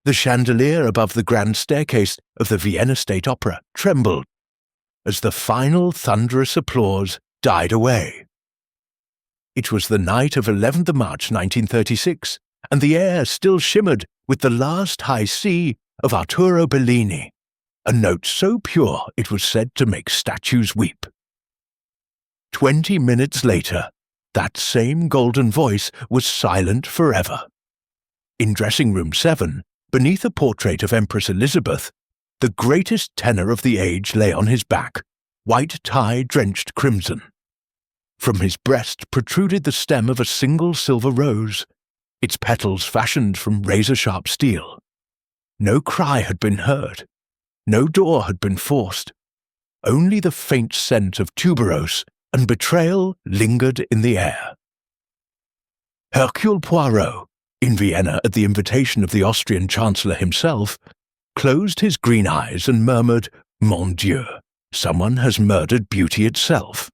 The chandelier above the grand staircase of the Vienna State Opera trembled as the final thunderous applause died away. It was the night of 11th of March 1936, and the air still shimmered with the last high C of Arturo Bellini, a note so pure it was said to make statues weep. 20 minutes later, that same golden voice was silent forever. In dressing room 7, beneath a portrait of Empress Elizabeth, the greatest tenor of the age lay on his back, white tie drenched crimson. From his breast protruded the stem of a single silver rose, its petals fashioned from razor-sharp steel. No cry had been heard. No door had been forced. Only the faint scent of tuberose and betrayal lingered in the air. Hercule Poirot, in Vienna at the invitation of the Austrian Chancellor himself, closed his green eyes and murmured, "Mon Dieu, someone has murdered beauty itself."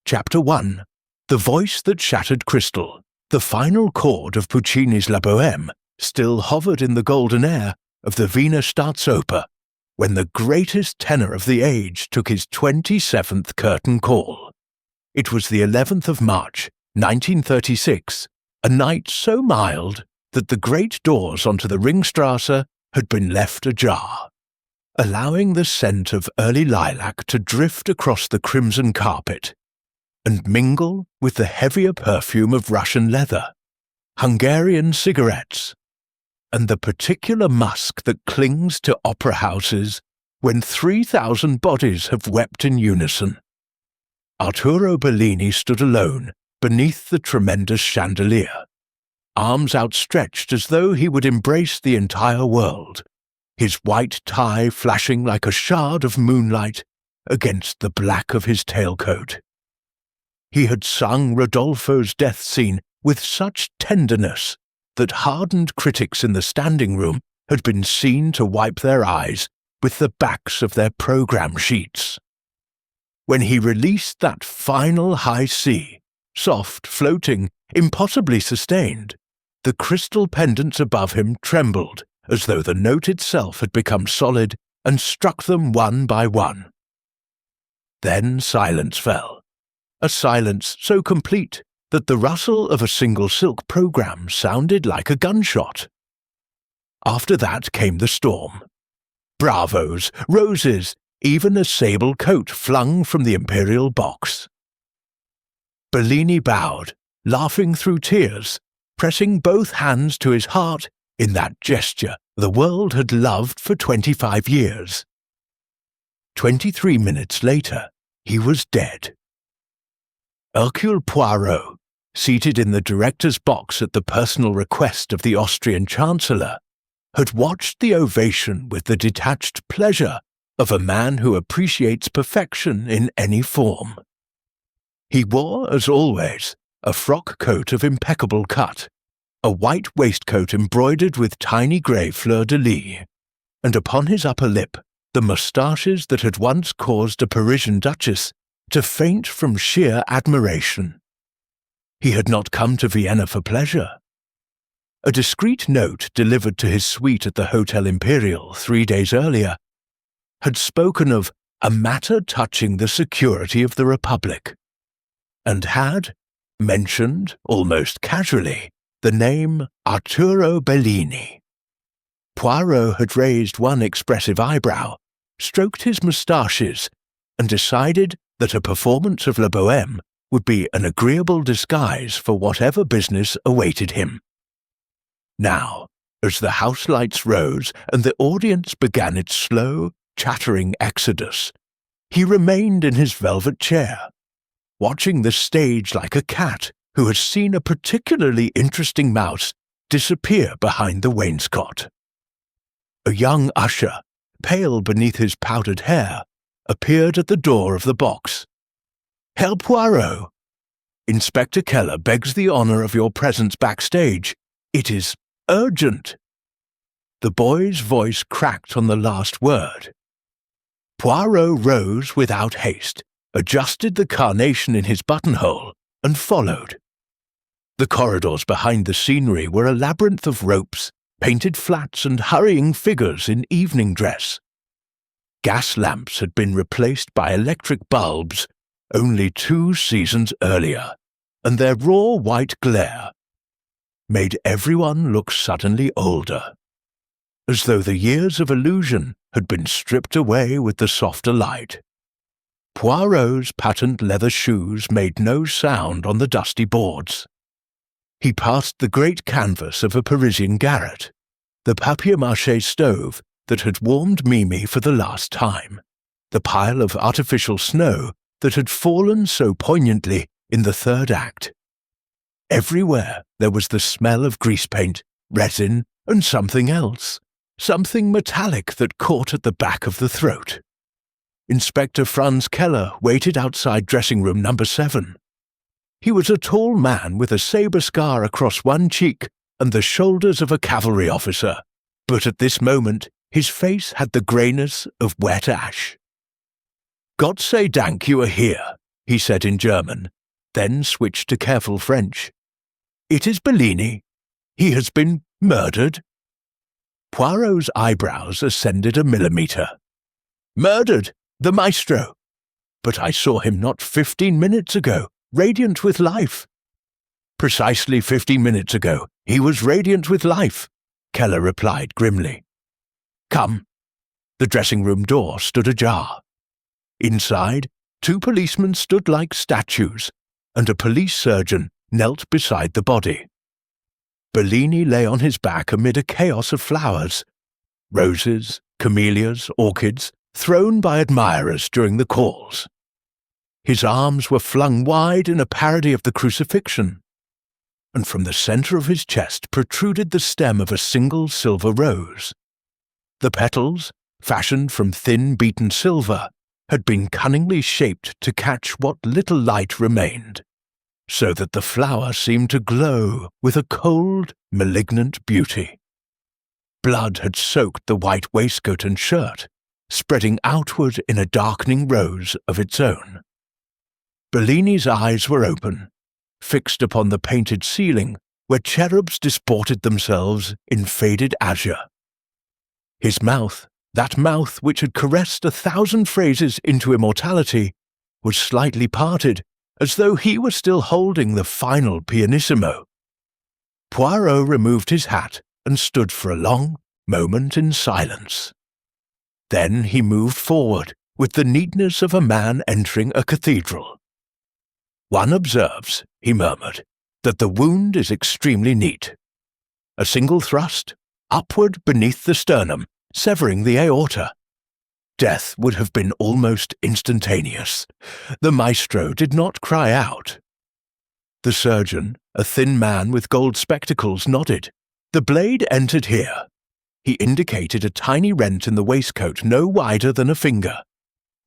Chapter 1. The voice that shattered crystal, the final chord of Puccini's La Bohème, still hovered in the golden air of the Vienna State Opera when the greatest tenor of the age took his 27th curtain call. It was the 11th of March, 1936, a night so mild that the great doors onto the Ringstrasse had been left ajar, allowing the scent of early lilac to drift across the crimson carpet and mingle with the heavier perfume of Russian leather, Hungarian cigarettes, and the particular musk that clings to opera houses when 3,000 bodies have wept in unison. Arturo Bellini stood alone beneath the tremendous chandelier, arms outstretched as though he would embrace the entire world, his white tie flashing like a shard of moonlight against the black of his tailcoat. He had sung Rodolfo's death scene with such tenderness that hardened critics in the standing room had been seen to wipe their eyes with the backs of their program sheets. When he released that final high C, soft, floating, impossibly sustained, the crystal pendants above him trembled as though the note itself had become solid and struck them one by one. Then silence fell, a silence so complete that the rustle of a single silk program sounded like a gunshot. After that came the storm. Bravos, roses, even a sable coat flung from the imperial box. Bellini bowed, laughing through tears, pressing both hands to his heart in that gesture the world had loved for 25 years. 23 minutes later, he was dead. Hercule Poirot, seated in the director's box at the personal request of the Austrian Chancellor, had watched the ovation with the detached pleasure of a man who appreciates perfection in any form. He wore, as always, a frock coat of impeccable cut, a white waistcoat embroidered with tiny grey fleur-de-lis, and upon his upper lip the moustaches that had once caused a Parisian duchess to faint from sheer admiration. He had not come to Vienna for pleasure. A discreet note delivered to his suite at the Hotel Imperial 3 days earlier had spoken of a matter touching the security of the Republic, and had mentioned, almost casually, the name Arturo Bellini. Poirot had raised one expressive eyebrow, stroked his moustaches, and decided that a performance of La Bohème would be an agreeable disguise for whatever business awaited him. Now, as the house lights rose and the audience began its slow, chattering exodus, he remained in his velvet chair, watching the stage like a cat who has seen a particularly interesting mouse disappear behind the wainscot. A young usher, pale beneath his powdered hair, appeared at the door of the box. "Herr Poirot, Inspector Keller begs the honor of your presence backstage. It is urgent." The boy's voice cracked on the last word. Poirot rose without haste, adjusted the carnation in his buttonhole, and followed. The corridors behind the scenery were a labyrinth of ropes, painted flats and hurrying figures in evening dress. Gas lamps had been replaced by electric bulbs only 2 seasons earlier, and their raw white glare made everyone look suddenly older, as though the years of illusion had been stripped away with the softer light. Poirot's patent leather shoes made no sound on the dusty boards. He passed the great canvas of a Parisian garret, the papier-mâché stove that had warmed Mimi for the last time, the pile of artificial snow that had fallen so poignantly in the third act. Everywhere there was the smell of grease paint, resin, and something else, something metallic that caught at the back of the throat. Inspector Franz Keller waited outside dressing room number 7. He was a tall man with a sabre scar across one cheek and the shoulders of a cavalry officer, but at this moment his face had the greyness of wet ash. "Gott sei Dank you are here," he said in German, then switched to careful French. "It is Bellini. He has been murdered." Poirot's eyebrows ascended a millimetre. "Murdered? The maestro? But I saw him not 15 minutes ago, radiant with life." "Precisely 15 minutes ago, he was radiant with life," Keller replied grimly. "Come." The dressing-room door stood ajar. Inside, 2 policemen stood like statues, and a police surgeon knelt beside the body. Bellini lay on his back amid a chaos of flowers, roses, camellias, orchids, thrown by admirers during the calls. His arms were flung wide in a parody of the crucifixion, and from the centre of his chest protruded the stem of a single silver rose. The petals, fashioned from thin beaten silver, had been cunningly shaped to catch what little light remained, so that the flower seemed to glow with a cold, malignant beauty. Blood had soaked the white waistcoat and shirt, spreading outward in a darkening rose of its own. Bellini's eyes were open, fixed upon the painted ceiling where cherubs disported themselves in faded azure. His mouth, that mouth which had caressed 1,000 phrases into immortality, was slightly parted, as though he were still holding the final pianissimo. Poirot removed his hat and stood for a long moment in silence. Then he moved forward with the neatness of a man entering a cathedral. "One observes," he murmured, "that the wound is extremely neat. A single thrust, upward beneath the sternum, severing the aorta. Death would have been almost instantaneous. The maestro did not cry out." The surgeon, a thin man with gold spectacles, nodded. "The blade entered here." He indicated a tiny rent in the waistcoat no wider than a finger,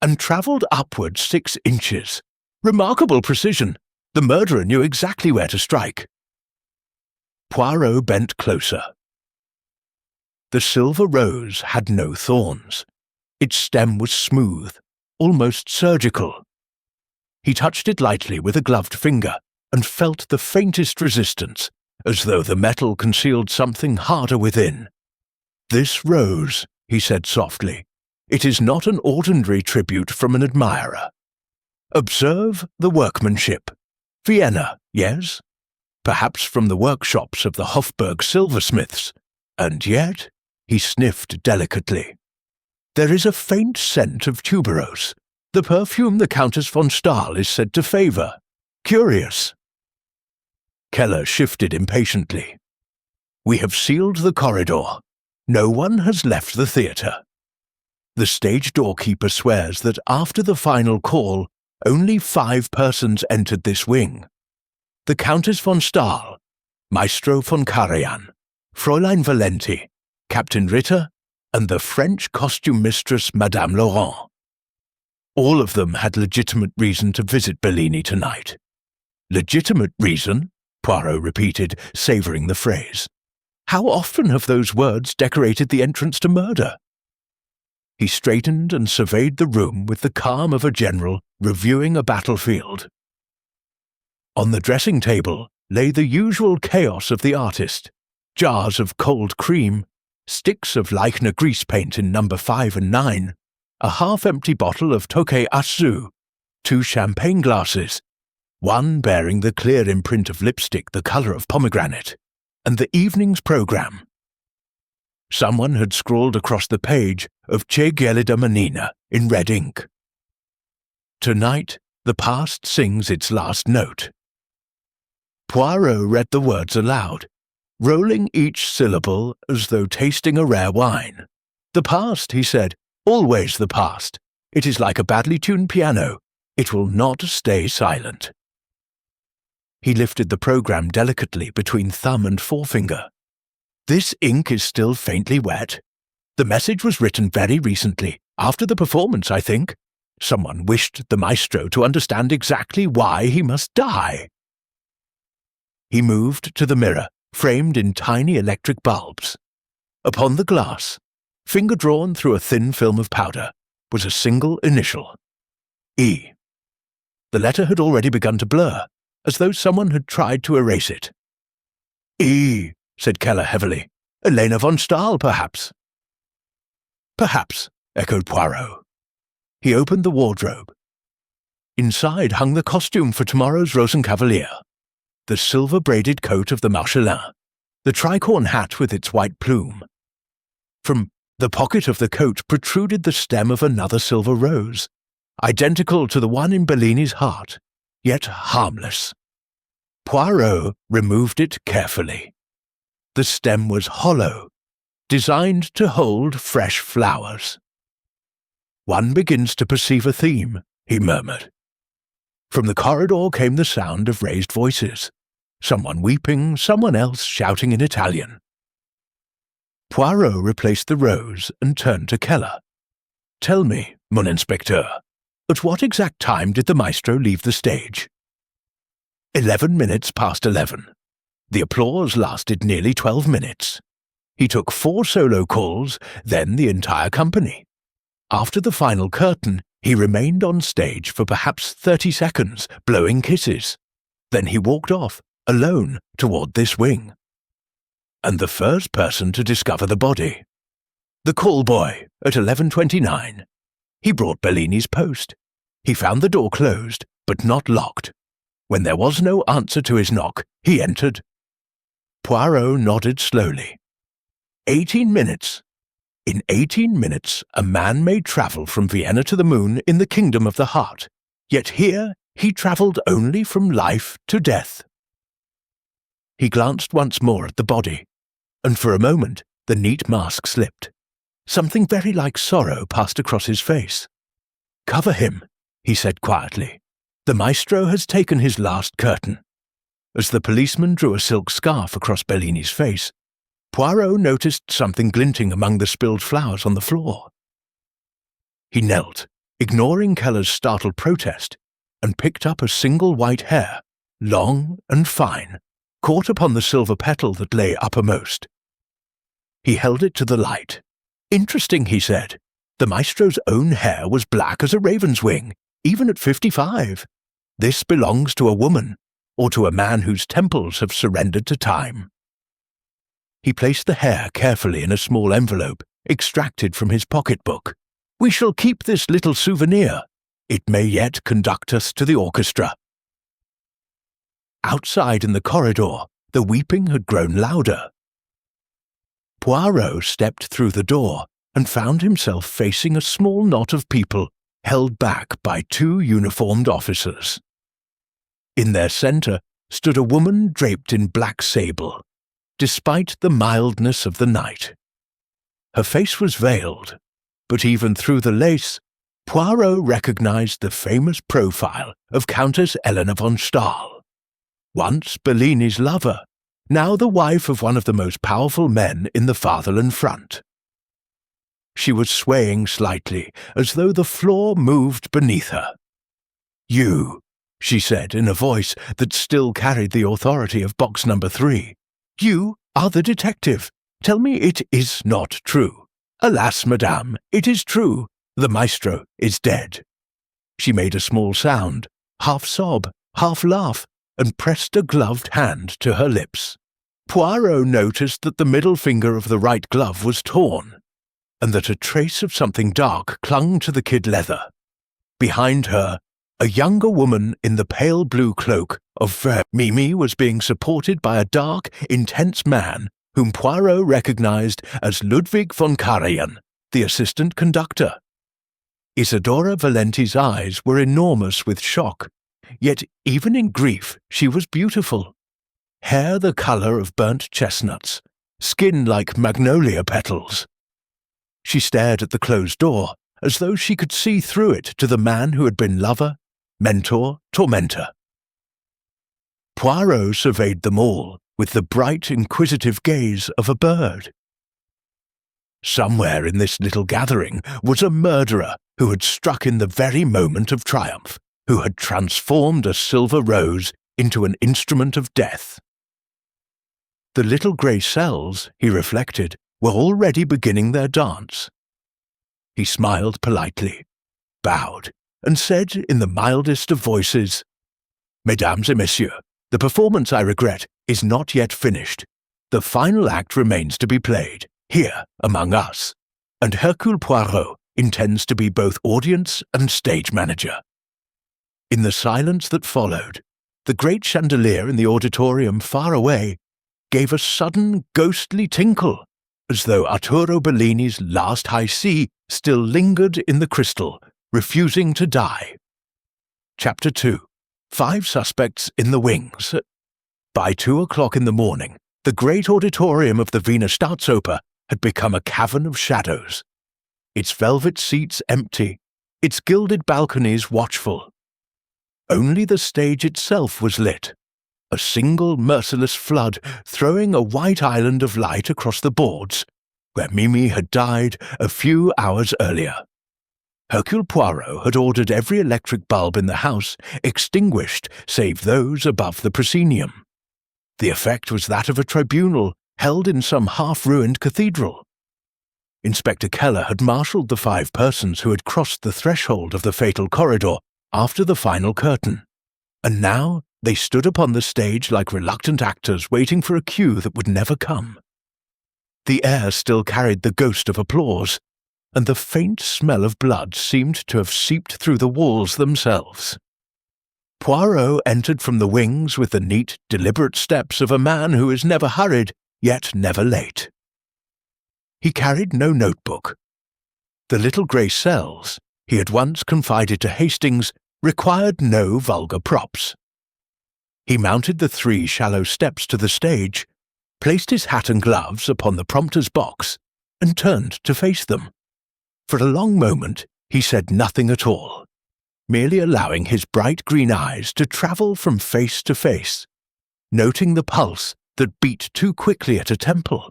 and travelled upward 6 inches. Remarkable precision. The murderer knew exactly where to strike. Poirot bent closer. The silver rose had no thorns. Its stem was smooth, almost surgical. He touched it lightly with a gloved finger and felt the faintest resistance, as though the metal concealed something harder within. "This rose," he said softly, "it is not an ordinary tribute from an admirer. Observe the workmanship. Vienna, yes? Perhaps from the workshops of the Hofburg silversmiths. And yet," he sniffed delicately, "there is a faint scent of tuberose, the perfume the Countess von Stahl is said to favour. Curious." Keller shifted impatiently. "We have sealed the corridor. No one has left the theatre. The stage doorkeeper swears that after the final call, only 5 persons entered this wing. The Countess von Stahl, Maestro von Karajan, Fräulein Valenti, Captain Ritter, and the French costume mistress Madame Laurent. All of them had legitimate reason to visit Bellini tonight." "Legitimate reason?" Poirot repeated, savouring the phrase. "How often have those words decorated the entrance to murder?" He straightened and surveyed the room with the calm of a general reviewing a battlefield. On the dressing table lay the usual chaos of the artist, jars of cold cream, sticks of Leichner grease paint in number 5 and 9, a half-empty bottle of Tokay Asu, 2 champagne glasses, one bearing the clear imprint of lipstick the colour of pomegranate, and the evening's programme. Someone had scrawled across the page of Che Gelida Manina in red ink. Tonight, the past sings its last note. Poirot read the words aloud, rolling each syllable as though tasting a rare wine. The past, he said, always the past. It is like a badly tuned piano. It will not stay silent. He lifted the programme delicately between thumb and forefinger. This ink is still faintly wet. The message was written very recently, after the performance, I think. Someone wished the maestro to understand exactly why he must die. He moved to the mirror, framed in tiny electric bulbs. Upon the glass, finger drawn through a thin film of powder, was a single initial. E. The letter had already begun to blur, as though someone had tried to erase it. E, said Keller heavily. Elena von Stahl, perhaps. Perhaps, echoed Poirot. He opened the wardrobe. Inside hung the costume for tomorrow's Rosenkavalier, the silver-braided coat of the Marchelin, the tricorn hat with its white plume. From the pocket of the coat protruded the stem of another silver rose, identical to the one in Bellini's heart, yet harmless. Poirot removed it carefully. The stem was hollow, designed to hold fresh flowers. One begins to perceive a theme, he murmured. From the corridor came the sound of raised voices, someone weeping, someone else shouting in Italian. Poirot replaced the rose and turned to Keller. Tell me, mon inspecteur, at what exact time did the maestro leave the stage? 11 minutes past 11. The applause lasted nearly 12 minutes. He took 4 solo calls, then the entire company. After the final curtain, he remained on stage for perhaps 30 seconds, blowing kisses. Then he walked off, alone, toward this wing. And the first person to discover the body. The call boy, at 11:29. He brought Bellini's post. He found the door closed, but not locked. When there was no answer to his knock, he entered. Poirot nodded slowly. 18 minutes. In 18 minutes, a man may travel from Vienna to the moon in the kingdom of the heart, yet here he travelled only from life to death. He glanced once more at the body, and for a moment the neat mask slipped. Something very like sorrow passed across his face. Cover him, he said quietly. The maestro has taken his last curtain. As the policeman drew a silk scarf across Bellini's face, Poirot noticed something glinting among the spilled flowers on the floor. He knelt, ignoring Keller's startled protest, and picked up a single white hair, long and fine, caught upon the silver petal that lay uppermost. He held it to the light. Interesting, he said. The maestro's own hair was black as a raven's wing, even at 55. This belongs to a woman, or to a man whose temples have surrendered to time. He placed the hair carefully in a small envelope, extracted from his pocketbook. We shall keep this little souvenir. It may yet conduct us to the orchestra. Outside in the corridor, the weeping had grown louder. Poirot stepped through the door and found himself facing a small knot of people held back by 2 uniformed officers. In their centre stood a woman draped in black sable, despite the mildness of the night. Her face was veiled, but even through the lace, Poirot recognized the famous profile of Countess Helena von Stahl, once Bellini's lover, now the wife of one of the most powerful men in the Fatherland front. She was swaying slightly, as though the floor moved beneath her. You, she said in a voice that still carried the authority of box number 3. You are the detective. Tell me it is not true. Alas, madame, it is true. The maestro is dead. She made a small sound, half sob, half laugh, and pressed a gloved hand to her lips. Poirot noticed that the middle finger of the right glove was torn, and that a trace of something dark clung to the kid leather. Behind her, a younger woman in the pale blue cloak of Mimi was being supported by a dark, intense man whom Poirot recognized as Ludwig von Karajan, the assistant conductor. Isadora Valenti's eyes were enormous with shock, yet even in grief she was beautiful. Hair the colour of burnt chestnuts, skin like magnolia petals. She stared at the closed door as though she could see through it to the man who had been lover, mentor, tormentor. Poirot surveyed them all with the bright, inquisitive gaze of a bird. Somewhere in this little gathering was a murderer who had struck in the very moment of triumph, who had transformed a silver rose into an instrument of death. The little grey cells, he reflected, were already beginning their dance. He smiled politely, bowed, and said in the mildest of voices, "Mesdames et messieurs, the performance, I regret, is not yet finished. The final act remains to be played, here among us, and Hercule Poirot intends to be both audience and stage manager." In the silence that followed, the great chandelier in the auditorium far away gave a sudden ghostly tinkle, as though Arturo Bellini's last high C still lingered in the crystal, refusing to die. Chapter 2. 5 Suspects in the Wings. By 2 o'clock in the morning, the great auditorium of the Wiener Staatsoper had become a cavern of shadows, its velvet seats empty, its gilded balconies watchful. Only the stage itself was lit, a single merciless flood throwing a white island of light across the boards, where Mimi had died a few hours earlier. Hercule Poirot had ordered every electric bulb in the house extinguished save those above the proscenium. The effect was that of a tribunal held in some half-ruined cathedral. Inspector Keller had marshalled the 5 persons who had crossed the threshold of the fatal corridor after the final curtain, and now they stood upon the stage like reluctant actors waiting for a cue that would never come. The air still carried the ghost of applause, and the faint smell of blood seemed to have seeped through the walls themselves. Poirot entered from the wings with the neat, deliberate steps of a man who is never hurried, yet never late. He carried no notebook. The little grey cells, he had once confided to Hastings, required no vulgar props. He mounted the 3 shallow steps to the stage, placed his hat and gloves upon the prompter's box, and turned to face them. For a long moment he said nothing at all, merely allowing his bright green eyes to travel from face to face, noting the pulse that beat too quickly at a temple,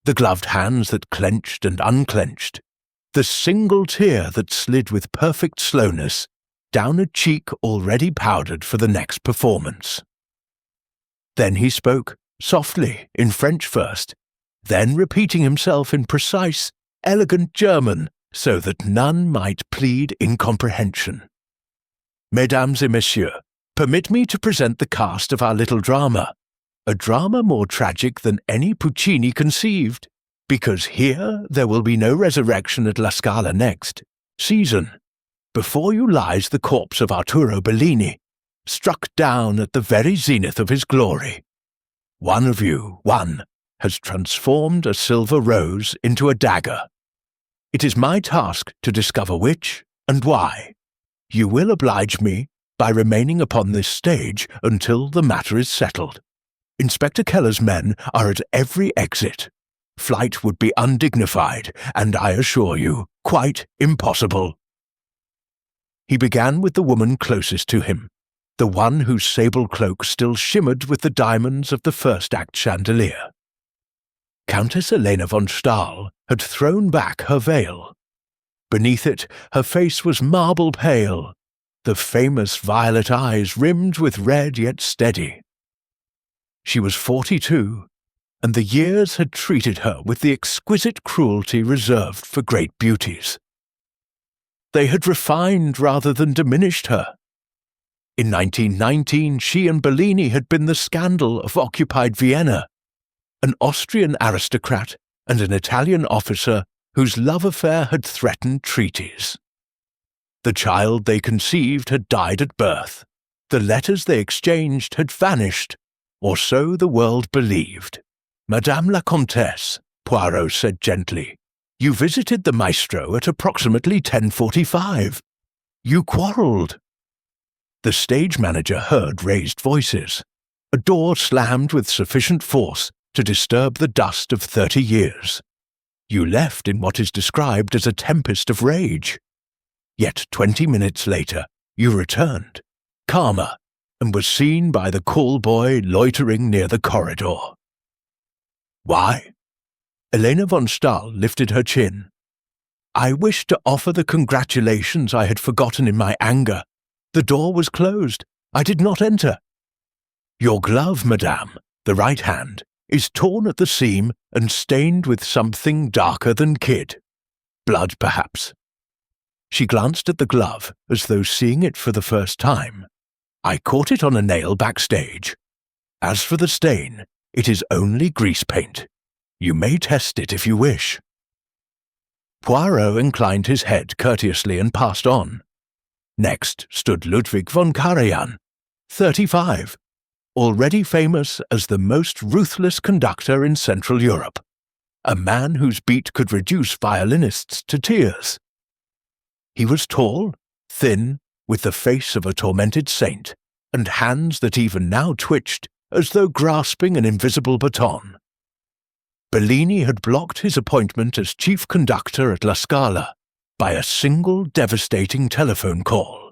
the gloved hands that clenched and unclenched, the single tear that slid with perfect slowness down a cheek already powdered for the next performance. Then he spoke, softly, in French first, then repeating himself in precise, elegant German, so that none might plead incomprehension. "Mesdames et messieurs, permit me to present the cast of our little drama, a drama more tragic than any Puccini conceived, because here there will be no resurrection at La Scala next season. Before you lies the corpse of Arturo Bellini, struck down at the very zenith of his glory. One of you, has transformed a silver rose into a dagger. It is my task to discover which and why. You will oblige me by remaining upon this stage until the matter is settled. Inspector Keller's men are at every exit. Flight would be undignified, and I assure you, quite impossible." He began with the woman closest to him, the one whose sable cloak still shimmered with the diamonds of the first act chandelier. Countess Helena von Stahl had thrown back her veil. Beneath it, her face was marble pale, the famous violet eyes rimmed with red yet steady. She was 42, and the years had treated her with the exquisite cruelty reserved for great beauties. They had refined rather than diminished her. In 1919, she and Bellini had been the scandal of occupied Vienna. an Austrian aristocrat and an Italian officer whose love affair had threatened treaties. The child they conceived had died at birth. The letters they exchanged had vanished, or so the world believed. "Madame la Comtesse," Poirot said gently, "you visited the maestro at approximately 10:45. You quarrelled." The stage manager heard raised voices. A door slammed with sufficient force to disturb the dust of 30 years. You left in what is described as a tempest of rage. Yet 20 minutes later, you returned, calmer, and was seen by the call boy loitering near the corridor. Why? Elena von Stahl lifted her chin. I wished to offer the congratulations I had forgotten in my anger. The door was closed. I did not enter. Your glove, madame, the right hand, is torn at the seam and stained with something darker than kid. Blood, perhaps. She glanced at the glove as though seeing it for the first time. I caught it on a nail backstage. As for the stain, it is only grease paint. You may test it if you wish. Poirot inclined his head courteously and passed on. Next stood Ludwig von Karajan, 35, already famous as the most ruthless conductor in Central Europe, a man whose beat could reduce violinists to tears. He was tall, thin, with the face of a tormented saint, and hands that even now twitched as though grasping an invisible baton. Bellini had blocked his appointment as chief conductor at La Scala by a single devastating telephone call.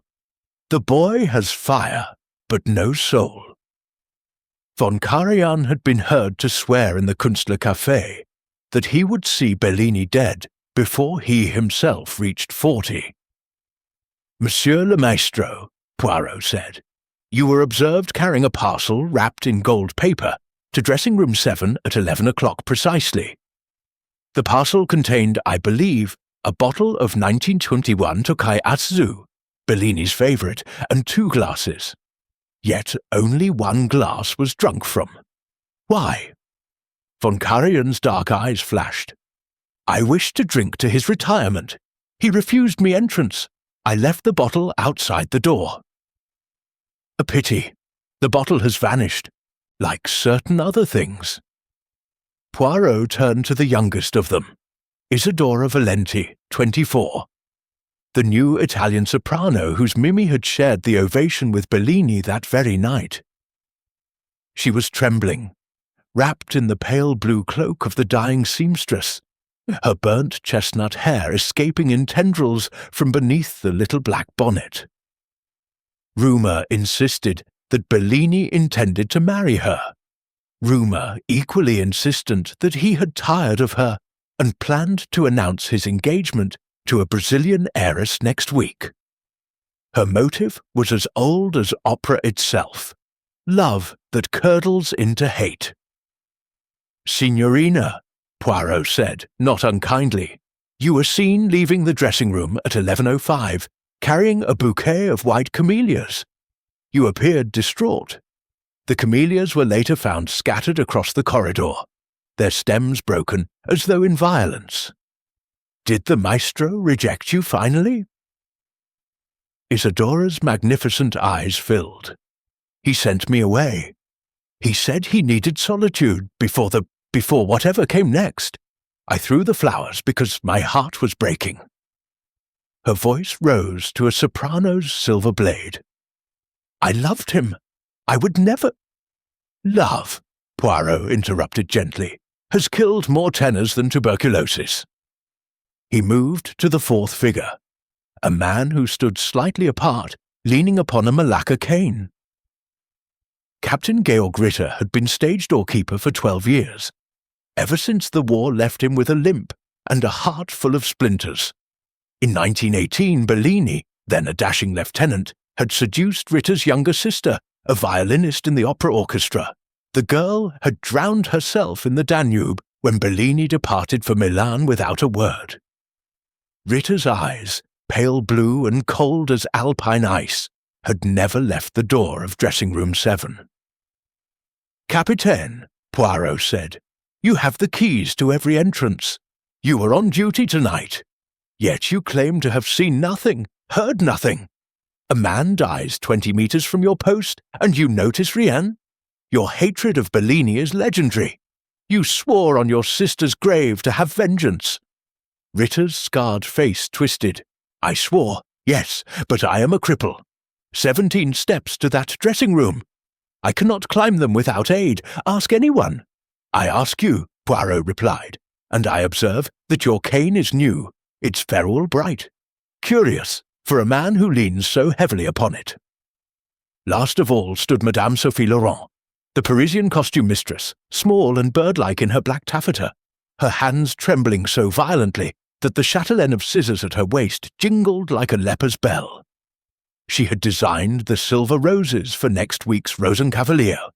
The boy has fire, but no soul. Von Karajan had been heard to swear in the Künstler Café that he would see Bellini dead before he himself reached 40. Monsieur le Maestro, Poirot said, you were observed carrying a parcel wrapped in gold paper to dressing room 7 at 11 o'clock precisely. The parcel contained, I believe, a bottle of 1921 Tokai Atsu, Bellini's favourite, and 2 glasses. Yet only 1 glass was drunk from. Why? Von Karajan's dark eyes flashed. I wished to drink to his retirement. He refused me entrance. I left the bottle outside the door. A pity. The bottle has vanished, like certain other things. Poirot turned to the youngest of them, Isidora Valenti, 24, the new Italian soprano whose Mimi had shared the ovation with Bellini that very night. She was trembling, wrapped in the pale blue cloak of the dying seamstress, her burnt chestnut hair escaping in tendrils from beneath the little black bonnet. Rumour insisted that Bellini intended to marry her. Rumour equally insistent that he had tired of her and planned to announce his engagement to a Brazilian heiress next week. Her motive was as old as opera itself, love that curdles into hate. Signorina, Poirot said, not unkindly, you were seen leaving the dressing room at 11:05, carrying a bouquet of white camellias. You appeared distraught. The camellias were later found scattered across the corridor, their stems broken as though in violence. Did the maestro reject you finally? Isidora's magnificent eyes filled. He sent me away. He said he needed solitude before whatever came next. I threw the flowers because my heart was breaking. Her voice rose to a soprano's silver blade. I loved him. I would never— Love, Poirot interrupted gently, has killed more tenors than tuberculosis. He moved to the 4th figure, a man who stood slightly apart, leaning upon a Malacca cane. Captain Georg Ritter had been stage doorkeeper for 12 years, ever since the war left him with a limp and a heart full of splinters. In 1918, Bellini, then a dashing lieutenant, had seduced Ritter's younger sister, a violinist in the opera orchestra. The girl had drowned herself in the Danube when Bellini departed for Milan without a word. Ritter's eyes, pale blue and cold as alpine ice, had never left the door of dressing room 7. Capitaine, Poirot said, You have the keys to every entrance. You were on duty tonight. Yet you claim to have seen nothing, heard nothing. A man dies 20 meters from your post, and you notice rien? Your hatred of Bellini is legendary. You swore on your sister's grave to have vengeance. Ritter's scarred face twisted. I swore, yes, but I am a cripple. 17 steps to that dressing room. I cannot climb them without aid. Ask anyone. I ask you, Poirot replied, and I observe that your cane is new, its ferrule bright. Curious, for a man who leans so heavily upon it. Last of all stood Madame Sophie Laurent, the Parisian costume mistress, small and bird-like in her black taffeta, her hands trembling so violently that the chatelaine of scissors at her waist jingled like a leper's bell. She had designed the silver roses for next week's Rosenkavalier.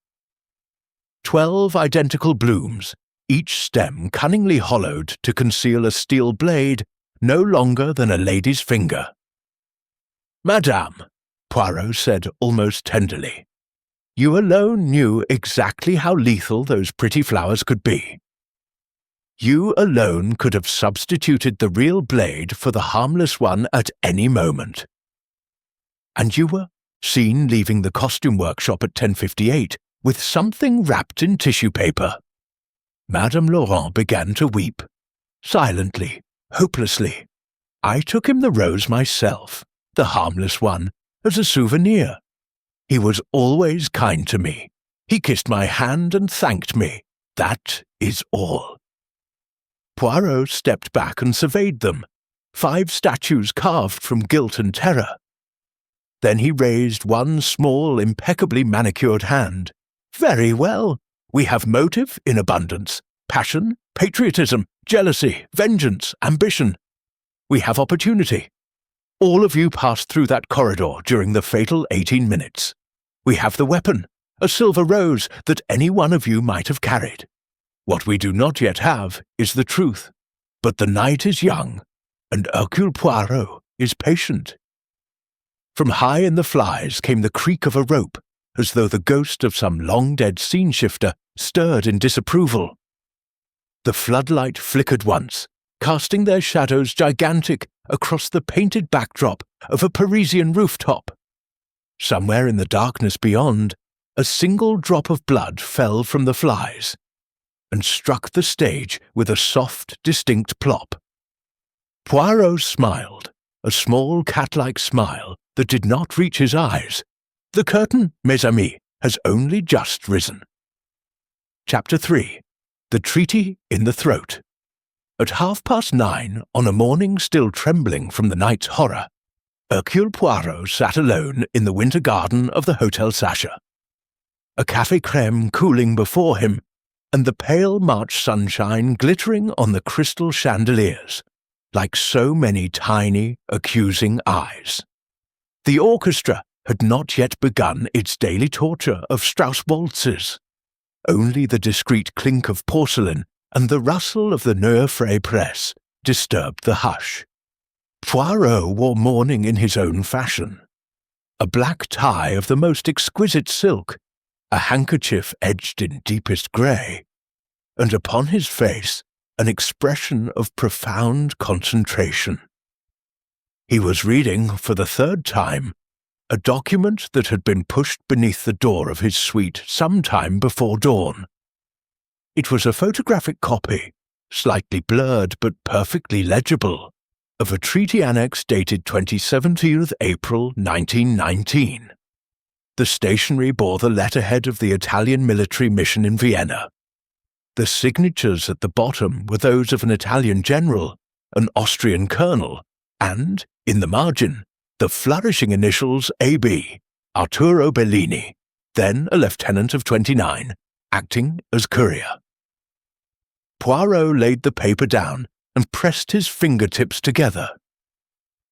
12 identical blooms, each stem cunningly hollowed to conceal a steel blade no longer than a lady's finger. Madame, Poirot said almost tenderly, you alone knew exactly how lethal those pretty flowers could be. You alone could have substituted the real blade for the harmless one at any moment. And you were seen leaving the costume workshop at 10:58 with something wrapped in tissue paper. Madame Laurent began to weep, silently, hopelessly. I took him the rose myself, the harmless one, as a souvenir. He was always kind to me. He kissed my hand and thanked me. That is all. Poirot stepped back and surveyed them, 5 statues carved from guilt and terror. Then he raised one small, impeccably manicured hand. Very well. We have motive in abundance, passion, patriotism, jealousy, vengeance, ambition. We have opportunity. All of you passed through that corridor during the fatal 18 minutes. We have the weapon, a silver rose that any one of you might have carried. What we do not yet have is the truth. But the night is young, and Hercule Poirot is patient. From high in the flies came the creak of a rope, as though the ghost of some long-dead scene-shifter stirred in disapproval. The floodlight flickered once, casting their shadows gigantic across the painted backdrop of a Parisian rooftop. Somewhere in the darkness beyond, a single drop of blood fell from the flies and struck the stage with a soft, distinct plop. Poirot smiled, a small cat-like smile that did not reach his eyes. The curtain, mes amis, has only just risen. Chapter 3. The Treaty in the Throat. At 9:30, on a morning still trembling from the night's horror, Hercule Poirot sat alone in the winter garden of the Hotel Sacha. A café crème cooling before him, and the pale March sunshine glittering on the crystal chandeliers, like so many tiny, accusing eyes. The orchestra had not yet begun its daily torture of Strauss waltzes. Only the discreet clink of porcelain and the rustle of the Neufray press disturbed the hush. Poirot wore mourning in his own fashion. A black tie of the most exquisite silk, a handkerchief edged in deepest grey, and upon his face an expression of profound concentration. He was reading, for the 3rd time, a document that had been pushed beneath the door of his suite some time before dawn. It was a photographic copy, slightly blurred but perfectly legible, of a treaty annex dated 27th April 1919. The stationery bore the letterhead of the Italian military mission in Vienna. The signatures at the bottom were those of an Italian general, an Austrian colonel, and, in the margin, the flourishing initials AB, Arturo Bellini, then a lieutenant of 29, acting as courier. Poirot laid the paper down and pressed his fingertips together.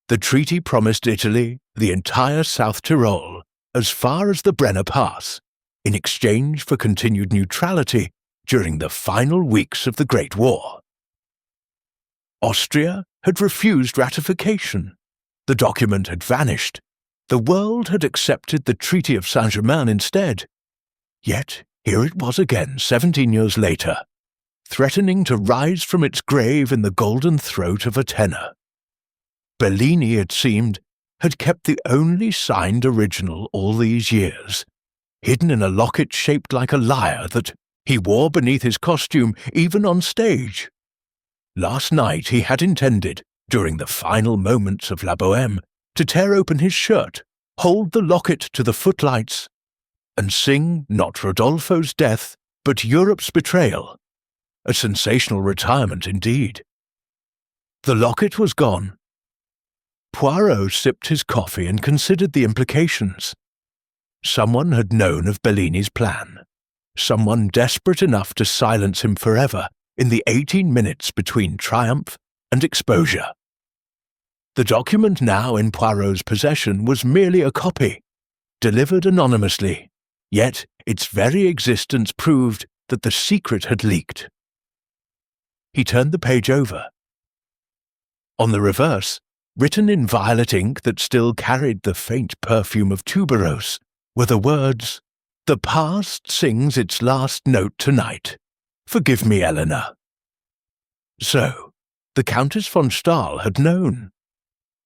The treaty promised Italy the entire South Tyrol, as far as the Brenner Pass, in exchange for continued neutrality during the final weeks of the Great War. Austria had refused ratification. The document had vanished. The world had accepted the Treaty of Saint-Germain instead. Yet here it was again 17 years later. threatening to rise from its grave in the golden throat of a tenor. Bellini, it seemed, had kept the only signed original all these years, hidden in a locket shaped like a lyre that he wore beneath his costume even on stage. Last night he had intended, during the final moments of La Bohème, to tear open his shirt, hold the locket to the footlights, and sing not Rodolfo's death, but Europe's betrayal. A sensational retirement indeed. The locket was gone. Poirot sipped his coffee and considered the implications. Someone had known of Bellini's plan. Someone desperate enough to silence him forever in the 18 minutes between triumph and exposure. The document now in Poirot's possession was merely a copy, delivered anonymously, yet its very existence proved that the secret had leaked. He turned the page over. On the reverse, written in violet ink that still carried the faint perfume of tuberose, were the words, "The past sings its last note tonight. Forgive me, Eleanor." So, the Countess von Stahl had known.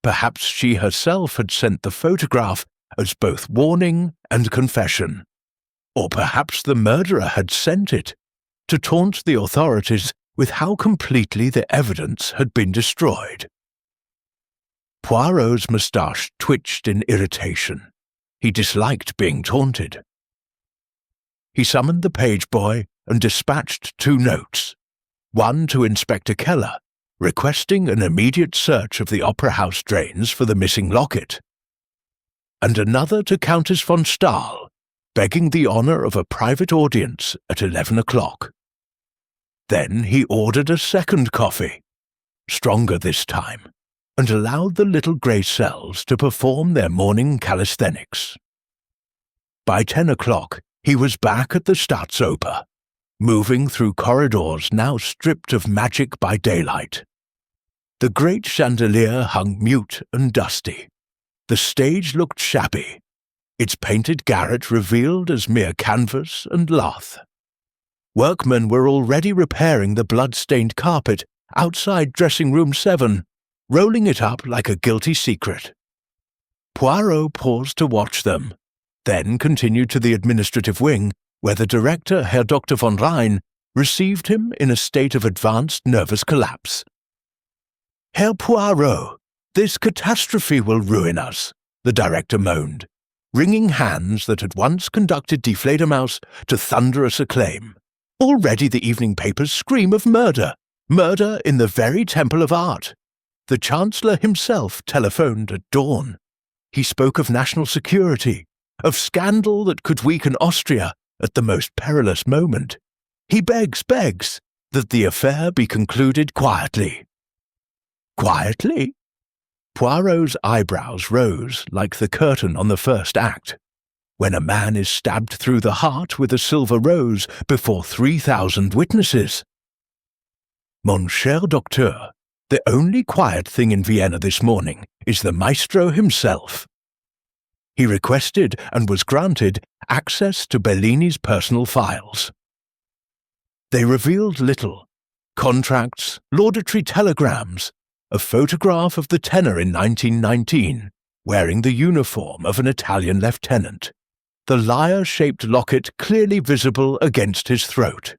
Perhaps she herself had sent the photograph as both warning and confession. Or perhaps the murderer had sent it to taunt the authorities with how completely the evidence had been destroyed. Poirot's moustache twitched in irritation. He disliked being taunted. He summoned the page boy and dispatched 2 notes, one to Inspector Keller, requesting an immediate search of the opera house drains for the missing locket, and another to Countess von Stahl, begging the honour of a private audience at 11 o'clock. Then he ordered a second coffee, stronger this time, and allowed the little grey cells to perform their morning calisthenics. By 10 o'clock he was back at the Staatsoper, moving through corridors now stripped of magic by daylight. The great chandelier hung mute and dusty. The stage looked shabby, its painted garret revealed as mere canvas and lath. Workmen were already repairing the blood-stained carpet outside dressing room 7, rolling it up like a guilty secret. Poirot paused to watch them, then continued to the administrative wing, where the director, Herr Dr. von Rhein, received him in a state of advanced nervous collapse. "Herr Poirot, this catastrophe will ruin us," the director moaned, wringing hands that had once conducted Die Fledermaus to thunderous acclaim. "Already the evening papers scream of murder, murder in the very temple of art. The Chancellor himself telephoned at dawn. He spoke of national security, of scandal that could weaken Austria at the most perilous moment. He begs that the affair be concluded quietly." Quietly? Poirot's eyebrows rose like the curtain on the first act, when a man is stabbed through the heart with a silver rose before 3,000 witnesses. "Mon cher docteur, the only quiet thing in Vienna this morning is the maestro himself." He requested and was granted access to Bellini's personal files. They revealed little: contracts, laudatory telegrams, a photograph of the tenor in 1919, wearing the uniform of an Italian lieutenant, the lyre-shaped locket clearly visible against his throat.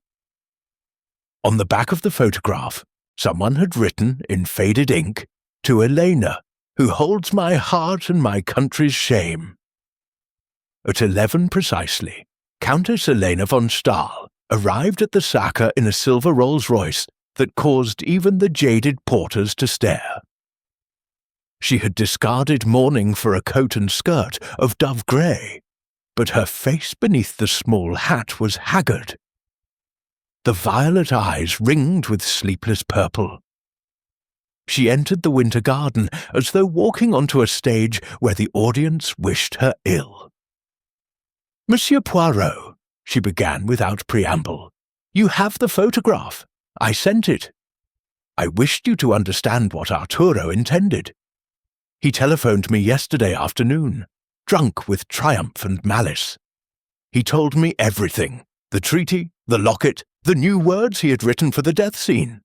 On the back of the photograph, someone had written in faded ink, "To Elena, who holds my heart and my country's shame." At 11 precisely, Countess Elena von Stahl arrived at the Sacker in a silver Rolls-Royce that caused even the jaded porters to stare. She had discarded mourning for a coat and skirt of dove grey, but her face beneath the small hat was haggard. The violet eyes ringed with sleepless purple. She entered the winter garden as though walking onto a stage where the audience wished her ill. "Monsieur Poirot," she began without preamble, "you have the photograph. I sent it. I wished you to understand what Arturo intended. He telephoned me yesterday afternoon, drunk with triumph and malice. He told me everything: the treaty, the locket, The new words he had written for the death scene.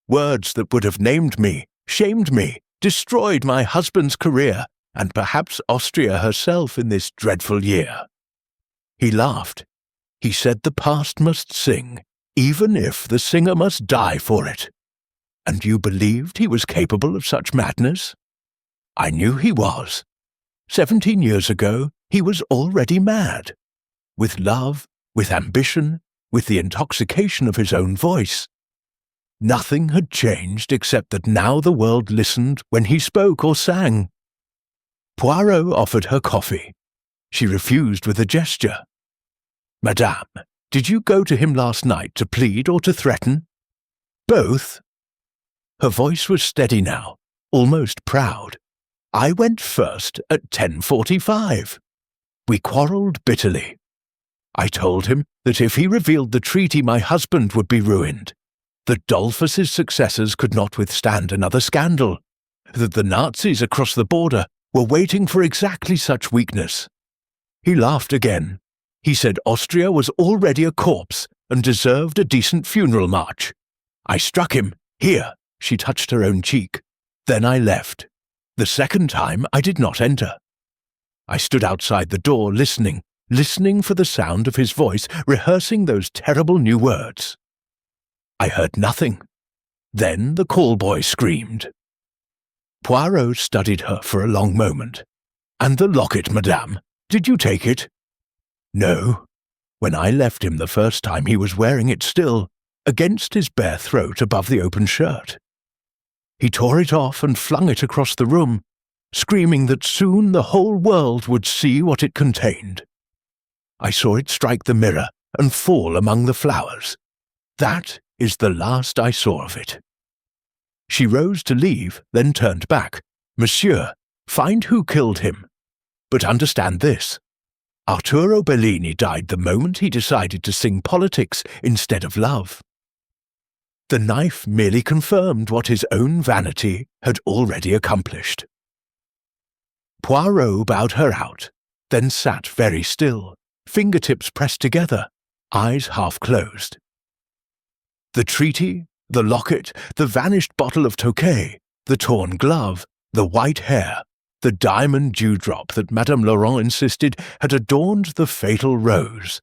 Words that would have named me, shamed me, destroyed my husband's career, and perhaps Austria herself in this dreadful year. He laughed. He said the past must sing, even if the singer must die for it. And you believed he was capable of such madness? I knew he was. 17 years ago, he was already mad. With love, with ambition, with the intoxication of his own voice. Nothing had changed except that now the world listened when he spoke or sang. Poirot offered her coffee. She refused with a gesture. Madame, did you go to him last night to plead or to threaten? Both. Her voice was steady now, almost proud. I went first at 10:45. We quarrelled bitterly. I told him that if he revealed the treaty my husband would be ruined, that Dollfuss's successors could not withstand another scandal, that the Nazis across the border were waiting for exactly such weakness. He laughed again. He said Austria was already a corpse and deserved a decent funeral march. I struck him. Here, she touched her own cheek. Then I left. The second time I did not enter. I stood outside the door listening for the sound of his voice, rehearsing those terrible new words. I heard nothing. Then the call-boy screamed. Poirot studied her for a long moment. And the locket, madame, did you take it? No. When I left him the first time he was wearing it still, against his bare throat above the open shirt. He tore it off and flung it across the room, screaming that soon the whole world would see what it contained. I saw it strike the mirror and fall among the flowers. That is the last I saw of it. She rose to leave, then turned back. Monsieur, find who killed him. But understand this. Arturo Bellini died the moment he decided to sing politics instead of love. The knife merely confirmed what his own vanity had already accomplished. Poirot bowed her out, then sat very still, fingertips pressed together, eyes half closed. The treaty, the locket, the vanished bottle of Tokay, the torn glove, the white hair, the diamond dewdrop that Madame Laurent insisted had adorned the fatal rose.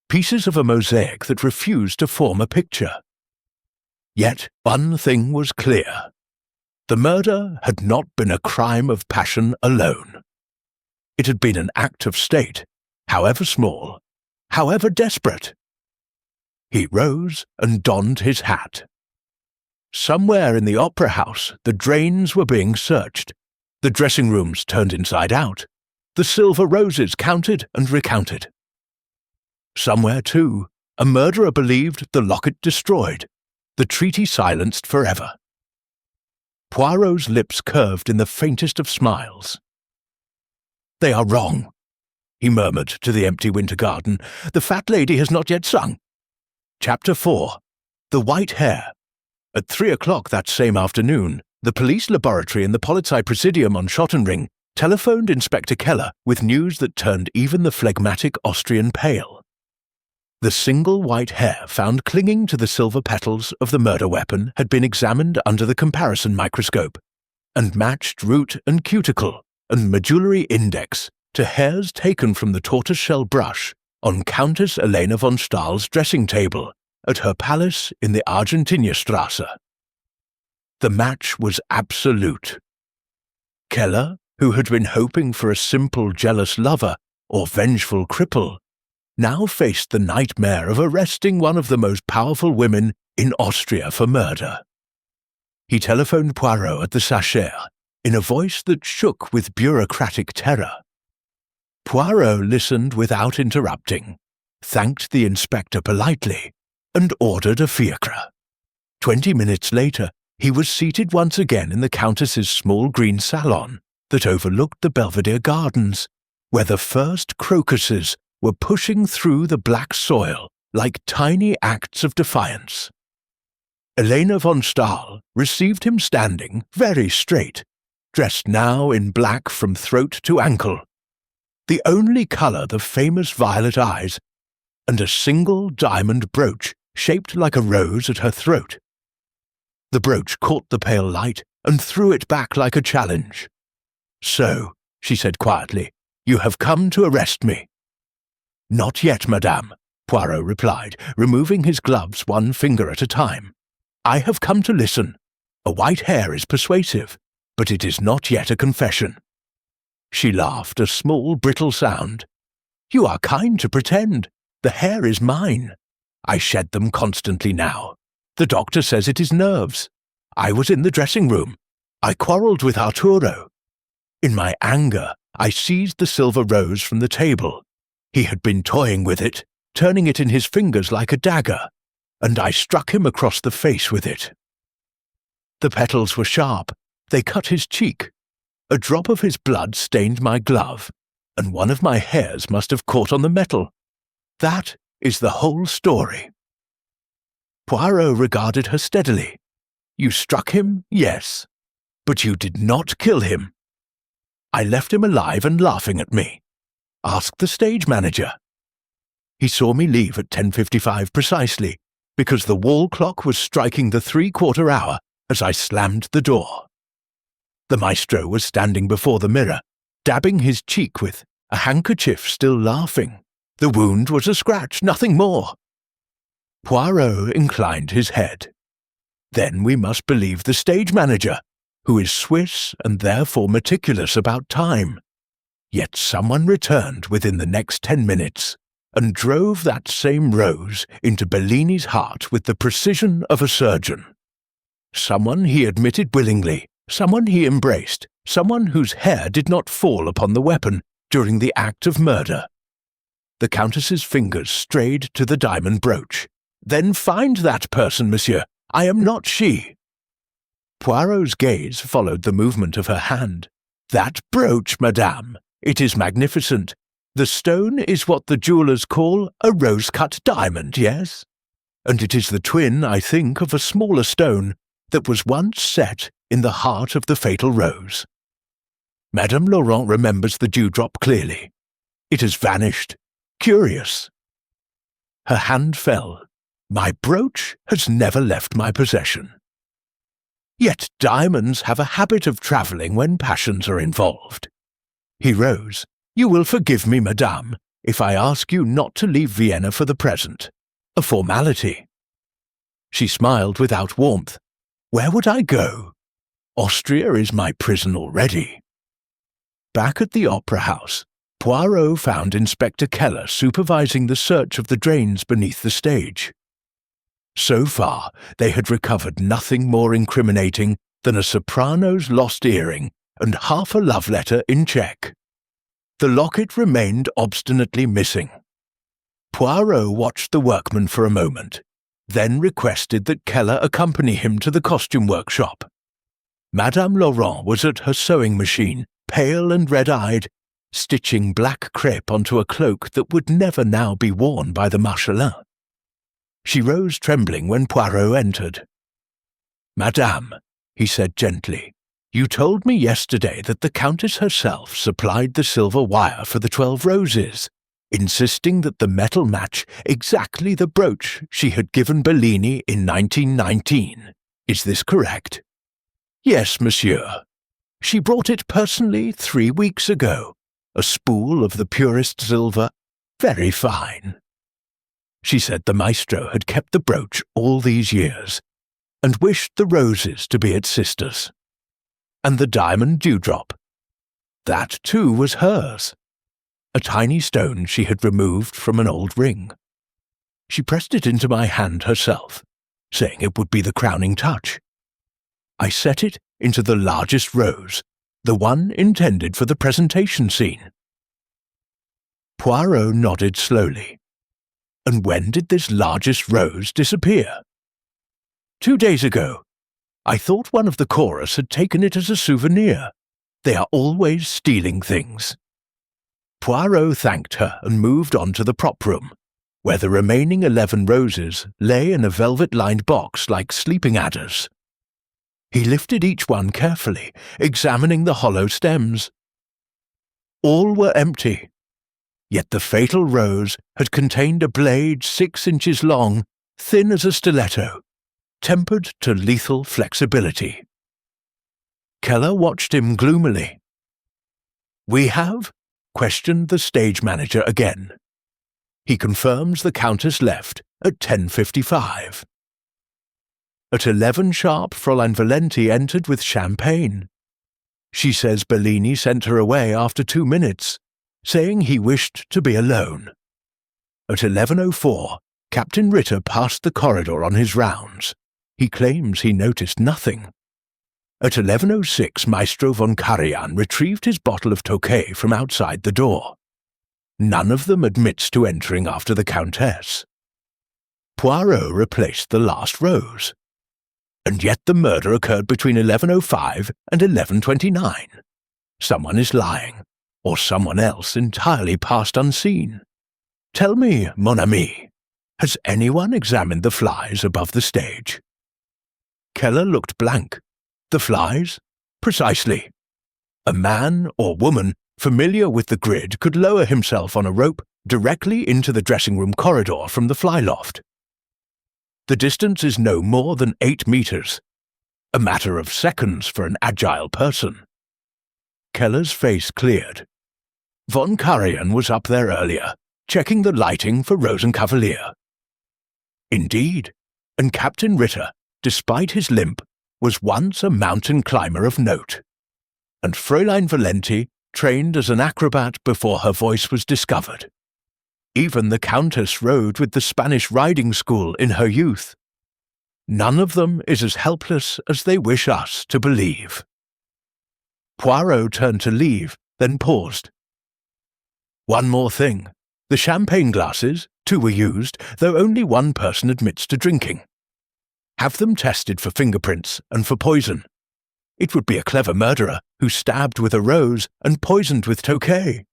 Pieces of a mosaic that refused to form a picture. Yet one thing was clear. The murder had not been a crime of passion alone. It had been an act of state, however small, however desperate. He rose and donned his hat. Somewhere in the opera house, the drains were being searched, the dressing rooms turned inside out, the silver roses counted and recounted. Somewhere, too, a murderer believed the locket destroyed, the treaty silenced forever. Poirot's lips curved in the faintest of smiles. "They are wrong," he murmured to the empty winter garden. "The fat lady has not yet sung." Chapter 4. The White Hair. At 3 o'clock that same afternoon, the police laboratory in the Polizei Presidium on Schottenring telephoned Inspector Keller with news that turned even the phlegmatic Austrian pale. The single white hair found clinging to the silver petals of the murder weapon had been examined under the comparison microscope, and matched root and cuticle and medullary index to hairs taken from the tortoiseshell brush on Countess Elena von Stahl's dressing table at her palace in the Argentinierstrasse. The match was absolute. Keller, who had been hoping for a simple jealous lover or vengeful cripple, now faced the nightmare of arresting one of the most powerful women in Austria for murder. He telephoned Poirot at the Sachère in a voice that shook with bureaucratic terror. Poirot listened without interrupting, thanked the inspector politely, and ordered a fiacre. 20 minutes later, he was seated once again in the Countess's small green salon that overlooked the Belvedere Gardens, where the first crocuses were pushing through the black soil like tiny acts of defiance. Elena von Stahl received him standing very straight, dressed now in black from throat to ankle, the only colour the famous violet eyes, and a single diamond brooch shaped like a rose at her throat. The brooch caught the pale light and threw it back like a challenge. "So," she said quietly, "you have come to arrest me." "Not yet, madame," Poirot replied, removing his gloves one finger at a time. "I have come to listen. A white hair is persuasive, but it is not yet a confession." She laughed, a small, brittle sound. "You are kind to pretend. The hair is mine. I shed them constantly now. The doctor says it is nerves. I was in the dressing room. I quarrelled with Arturo. In my anger, I seized the silver rose from the table. He had been toying with it, turning it in his fingers like a dagger, and I struck him across the face with it. The petals were sharp. They cut his cheek. A drop of his blood stained my glove, and one of my hairs must have caught on the metal. That is the whole story." Poirot regarded her steadily. "You struck him, yes, but you did not kill him. I left him alive and laughing at me. Ask the stage manager. He saw me leave at 10:55 precisely, because the wall clock was striking the 3/4 hour as I slammed the door. The maestro was standing before the mirror, dabbing his cheek with a handkerchief, still laughing. The wound was a scratch, nothing more." Poirot inclined his head. "Then we must believe the stage manager, who is Swiss and therefore meticulous about time. Yet someone returned within the next 10 minutes and drove that same rose into Bellini's heart with the precision of a surgeon. Someone he admitted willingly, someone he embraced, someone whose hair did not fall upon the weapon during the act of murder." The Countess's fingers strayed to the diamond brooch. "Then find that person, monsieur. I am not she." Poirot's gaze followed the movement of her hand. "That brooch, madame. It is magnificent. The stone is what the jewellers call a rose-cut diamond, yes? And it is the twin, I think, of a smaller stone that was once set in the heart of the fatal rose. Madame Laurent remembers the dewdrop clearly. It has vanished. Curious." Her hand fell. "My brooch has never left my possession." "Yet diamonds have a habit of travelling when passions are involved." He rose. "You will forgive me, madame, if I ask you not to leave Vienna for the present. A formality." She smiled without warmth. "Where would I go? Austria is my prison already." Back at the opera house, Poirot found Inspector Keller supervising the search of the drains beneath the stage. So far, they had recovered nothing more incriminating than a soprano's lost earring and half a love letter in Czech. The locket remained obstinately missing. Poirot watched the workman for a moment, then requested that Keller accompany him to the costume workshop. Madame Laurent was at her sewing machine, pale and red-eyed, stitching black crepe onto a cloak that would never now be worn by the Marcellin. She rose trembling when Poirot entered. "Madame," he said gently, "you told me yesterday that the Countess herself supplied the silver wire for the 12 roses, insisting that the metal match exactly the brooch she had given Bellini in 1919. Is this correct?" "Yes, monsieur. She brought it personally 3 weeks ago, a spool of the purest silver, very fine." She said the maestro had kept the brooch all these years, and wished the roses to be its sisters. And the diamond dewdrop. That too was hers. A tiny stone she had removed from an old ring. She pressed it into my hand herself, saying it would be the crowning touch. I set it into the largest rose, the one intended for the presentation scene. Poirot nodded slowly. "And when did this largest rose disappear?" 2 days ago. I thought one of the chorus had taken it as a souvenir. They are always stealing things." Poirot thanked her and moved on to the prop room, where the remaining 11 roses lay in a velvet-lined box like sleeping adders. He lifted each one carefully, examining the hollow stems. All were empty. Yet the fatal rose had contained a blade 6 inches long, thin as a stiletto, tempered to lethal flexibility. Keller watched him gloomily. "We have?" questioned the stage manager again. He confirms the Countess left at 10:55. At 11 sharp, Fräulein Valenti entered with champagne. She says Bellini sent her away after 2 minutes, saying he wished to be alone. At 11:04, Captain Ritter passed the corridor on his rounds. He claims he noticed nothing. At 11:06, Maestro von Karajan retrieved his bottle of Tokay from outside the door. None of them admits to entering after the Countess. Poirot replaced the last rose. And yet the murder occurred between 11:05 and 11:29. Someone is lying, or someone else entirely passed unseen. Tell me, mon ami, has anyone examined the flies above the stage? Keller looked blank. The flies? Precisely. A man or woman familiar with the grid could lower himself on a rope directly into the dressing room corridor from the fly loft. The distance is no more than 8 meters, a matter of seconds for an agile person. Keller's face cleared. Von Karajan was up there earlier, checking the lighting for Rosenkavalier. Indeed, and Captain Ritter, despite his limp, was once a mountain climber of note. And Fräulein Valenti trained as an acrobat before her voice was discovered. Even the Countess rode with the Spanish riding school in her youth. None of them is as helpless as they wish us to believe. Poirot turned to leave, then paused. One more thing. The champagne glasses, 2 were used, though only one person admits to drinking. Have them tested for fingerprints and for poison. It would be a clever murderer who stabbed with a rose and poisoned with Tokay.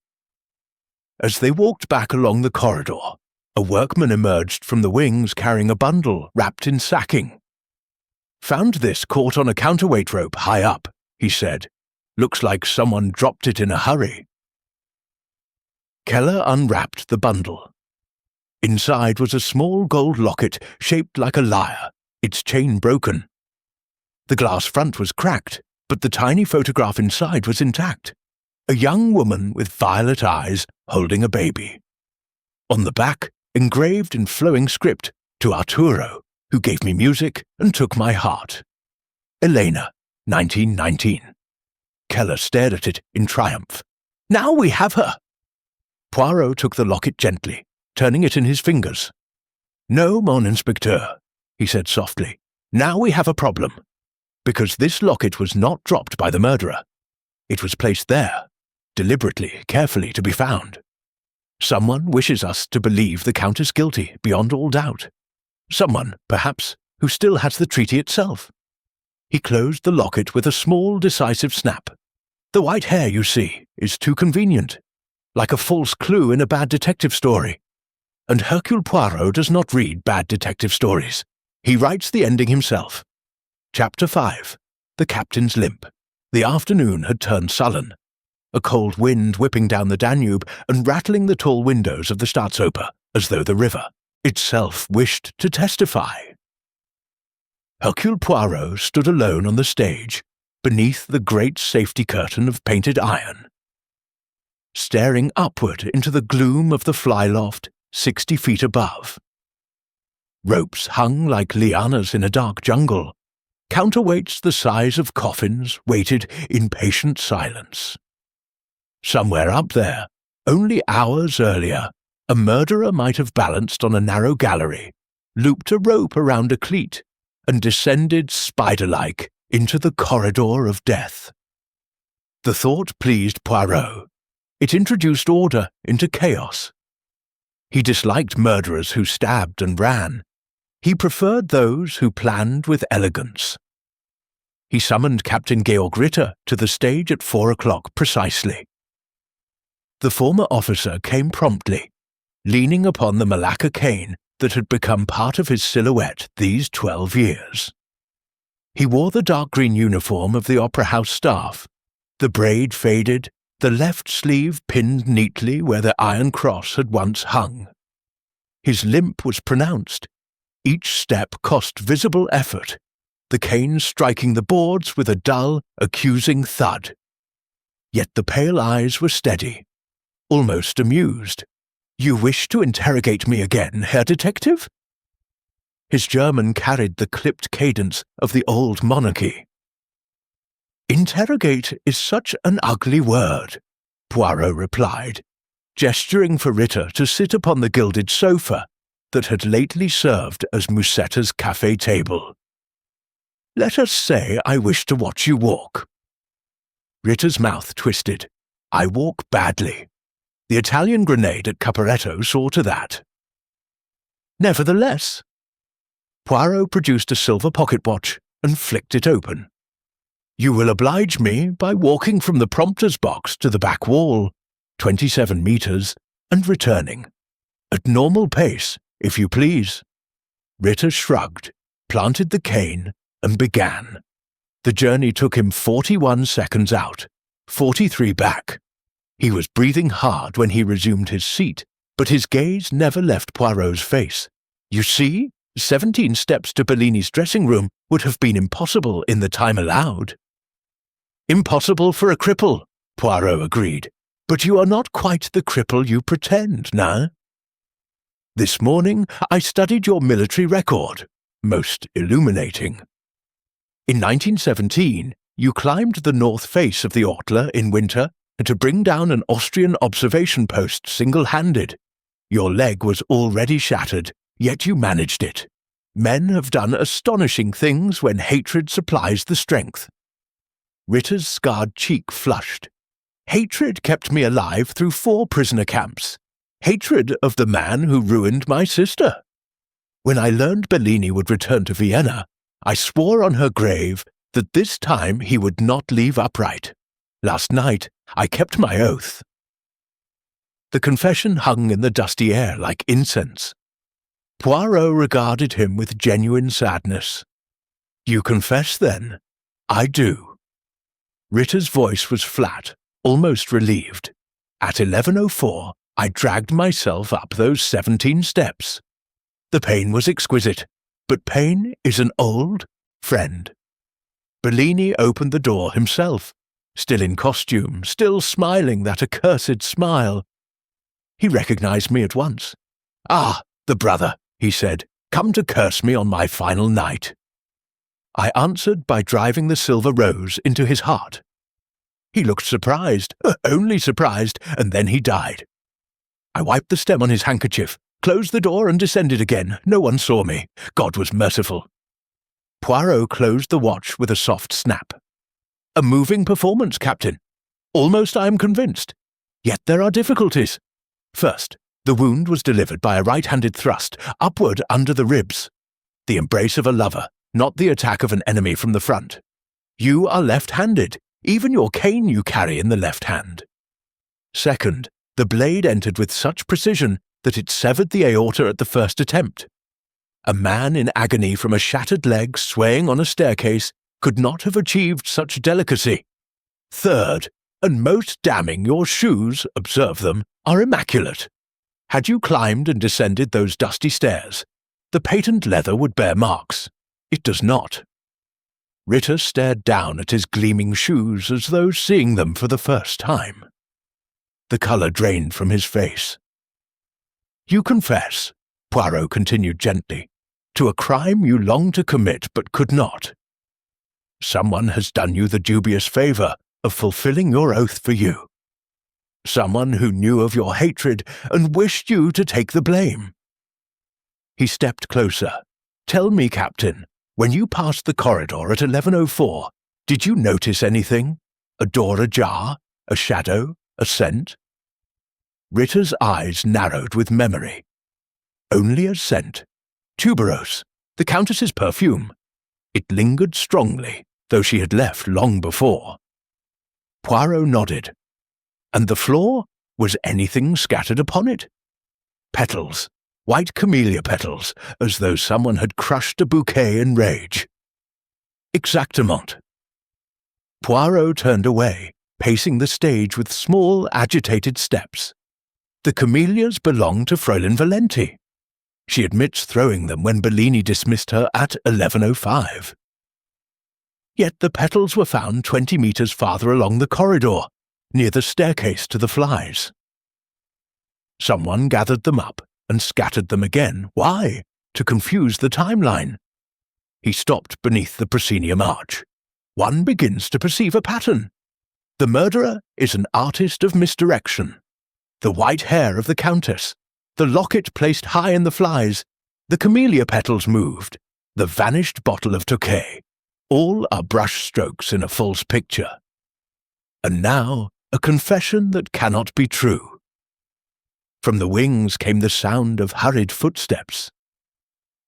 As they walked back along the corridor, a workman emerged from the wings carrying a bundle wrapped in sacking. "Found this caught on a counterweight rope high up," he said. "Looks like someone dropped it in a hurry." Keller unwrapped the bundle. Inside was a small gold locket shaped like a lyre, its chain broken. The glass front was cracked, but the tiny photograph inside was intact. A young woman with violet eyes holding a baby. On the back, engraved in flowing script, "To Arturo, who gave me music and took my heart. Elena, 1919. Keller stared at it in triumph. "Now we have her!" Poirot took the locket gently, turning it in his fingers. "No, mon inspecteur," he said softly. "Now we have a problem. Because this locket was not dropped by the murderer. It was placed there, deliberately, carefully to be found. Someone wishes us to believe the Countess guilty beyond all doubt. Someone, perhaps, who still has the treaty itself." He closed the locket with a small, decisive snap. "The white hair, you see, is too convenient, like a false clue in a bad detective story. And Hercule Poirot does not read bad detective stories. He writes the ending himself. Chapter 5. The Captain's Limp. The afternoon had turned sullen. A cold wind whipping down the Danube and rattling the tall windows of the Staatsoper, as though the river itself wished to testify. Hercule Poirot stood alone on the stage, beneath the great safety curtain of painted iron, staring upward into the gloom of the fly-loft 60 feet above. Ropes hung like lianas in a dark jungle. Counterweights the size of coffins waited in patient silence. Somewhere up there, only hours earlier, a murderer might have balanced on a narrow gallery, looped a rope around a cleat, and descended spider-like into the corridor of death. The thought pleased Poirot. It introduced order into chaos. He disliked murderers who stabbed and ran. He preferred those who planned with elegance. He summoned Captain Georg Ritter to the stage at 4 o'clock precisely. The former officer came promptly, leaning upon the Malacca cane that had become part of his silhouette these 12 years. He wore the dark green uniform of the Opera House staff, the braid faded, the left sleeve pinned neatly where the iron cross had once hung. His limp was pronounced. each step cost visible effort, the cane striking the boards with a dull, accusing thud. Yet the pale eyes were steady, almost amused. "You wish to interrogate me again, Herr Detective?" His German carried the clipped cadence of the old monarchy. "Interrogate is such an ugly word," Poirot replied, gesturing for Ritter to sit upon the gilded sofa that had lately served as Musetta's café table. "Let us say I wish to watch you walk." Ritter's mouth twisted. "I walk badly. The Italian grenade at Caporetto saw to that." "Nevertheless." Poirot produced a silver pocket-watch and flicked it open. "You will oblige me by walking from the prompter's box to the back wall, 27 meters, and returning. At normal pace, if you please." Ritter shrugged, planted the cane, and began. The journey took him 41 seconds out, 43 back. He was breathing hard when he resumed his seat, but his gaze never left Poirot's face. "You see, 17 steps to Bellini's dressing room would have been impossible in the time allowed." "Impossible for a cripple," Poirot agreed. "But you are not quite the cripple you pretend, now." "This morning I studied your military record. Most illuminating. In 1917, you climbed the north face of the Ortler in winter to bring down an Austrian observation post single-handed. Your leg was already shattered, yet you managed it. Men have done astonishing things when hatred supplies the strength." Ritter's scarred cheek flushed. "Hatred kept me alive through 4 prisoner camps. Hatred of the man who ruined my sister. When I learned Bellini would return to Vienna, I swore on her grave that this time he would not leave upright. Last night I kept my oath." The confession hung in the dusty air like incense. Poirot regarded him with genuine sadness. "You confess, then?" "I do." Ritter's voice was flat, almost relieved. "At 11:04, I dragged myself up those 17 steps. The pain was exquisite, but pain is an old friend. Bellini opened the door himself, still in costume, still smiling that accursed smile. He recognized me at once. 'Ah, the brother,' he said, 'come to curse me on my final night.' I answered by driving the silver rose into his heart. He looked surprised, only surprised, and then he died. I wiped the stem on his handkerchief, closed the door and descended again. No one saw me. God was merciful." Poirot closed the watch with a soft snap. "A moving performance, Captain. Almost, I am convinced. Yet there are difficulties. First, the wound was delivered by a right-handed thrust, upward under the ribs. The embrace of a lover, not the attack of an enemy from the front. You are left-handed. Even your cane you carry in the left hand. Second, the blade entered with such precision that it severed the aorta at the first attempt. A man in agony from a shattered leg swaying on a staircase could not have achieved such delicacy. Third, and most damning, your shoes, observe them, are immaculate. Had you climbed and descended those dusty stairs, the patent leather would bear marks. It does not." Ritter stared down at his gleaming shoes as though seeing them for the first time. The colour drained from his face. "You confess," Poirot continued gently, "to a crime you longed to commit but could not. Someone has done you the dubious favour of fulfilling your oath for you. Someone who knew of your hatred and wished you to take the blame." He stepped closer. "Tell me, Captain, when you passed the corridor at 11:04, did you notice anything? A door ajar? A shadow? A scent?" Ritter's eyes narrowed with memory. "Only a scent. Tuberose, the Countess's perfume. It lingered strongly, though she had left long before." Poirot nodded. "And the floor? Was anything scattered upon it?" "Petals. White camellia petals, as though someone had crushed a bouquet in rage." "Exactement." Poirot turned away, pacing the stage with small, agitated steps. "The camellias belong to Fräulein Valenti." She admits throwing them when Bellini dismissed her at 11:05. Yet the petals were found 20 meters farther along the corridor, near the staircase to the flies. Someone gathered them up and scattered them again. Why? To confuse the timeline. He stopped beneath the proscenium arch. One begins to perceive a pattern. The murderer is an artist of misdirection. The white hair of the countess, the locket placed high in the flies, the camellia petals moved, the vanished bottle of Tokay. All are brush strokes in a false picture. And now, a confession that cannot be true. From the wings came the sound of hurried footsteps.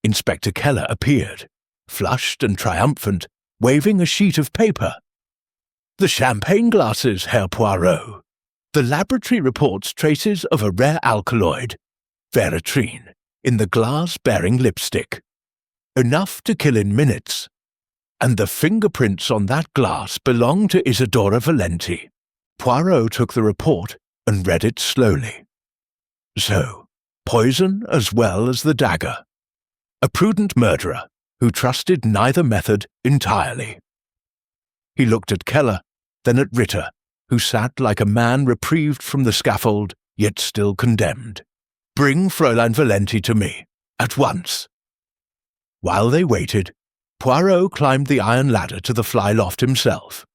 Inspector Keller appeared, flushed and triumphant, waving a sheet of paper. "The champagne glasses, Herr Poirot. The laboratory reports traces of a rare alkaloid, veratrine, in the glass-bearing lipstick. Enough to kill in minutes. And the fingerprints on that glass belong to Isidora Valenti." Poirot took the report and read it slowly. So, poison as well as the dagger. A prudent murderer who trusted neither method entirely. He looked at Keller, then at Ritter, who sat like a man reprieved from the scaffold, yet still condemned. "Bring Fräulein Valenti to me, at once." While they waited, Poirot climbed the iron ladder to the fly loft himself,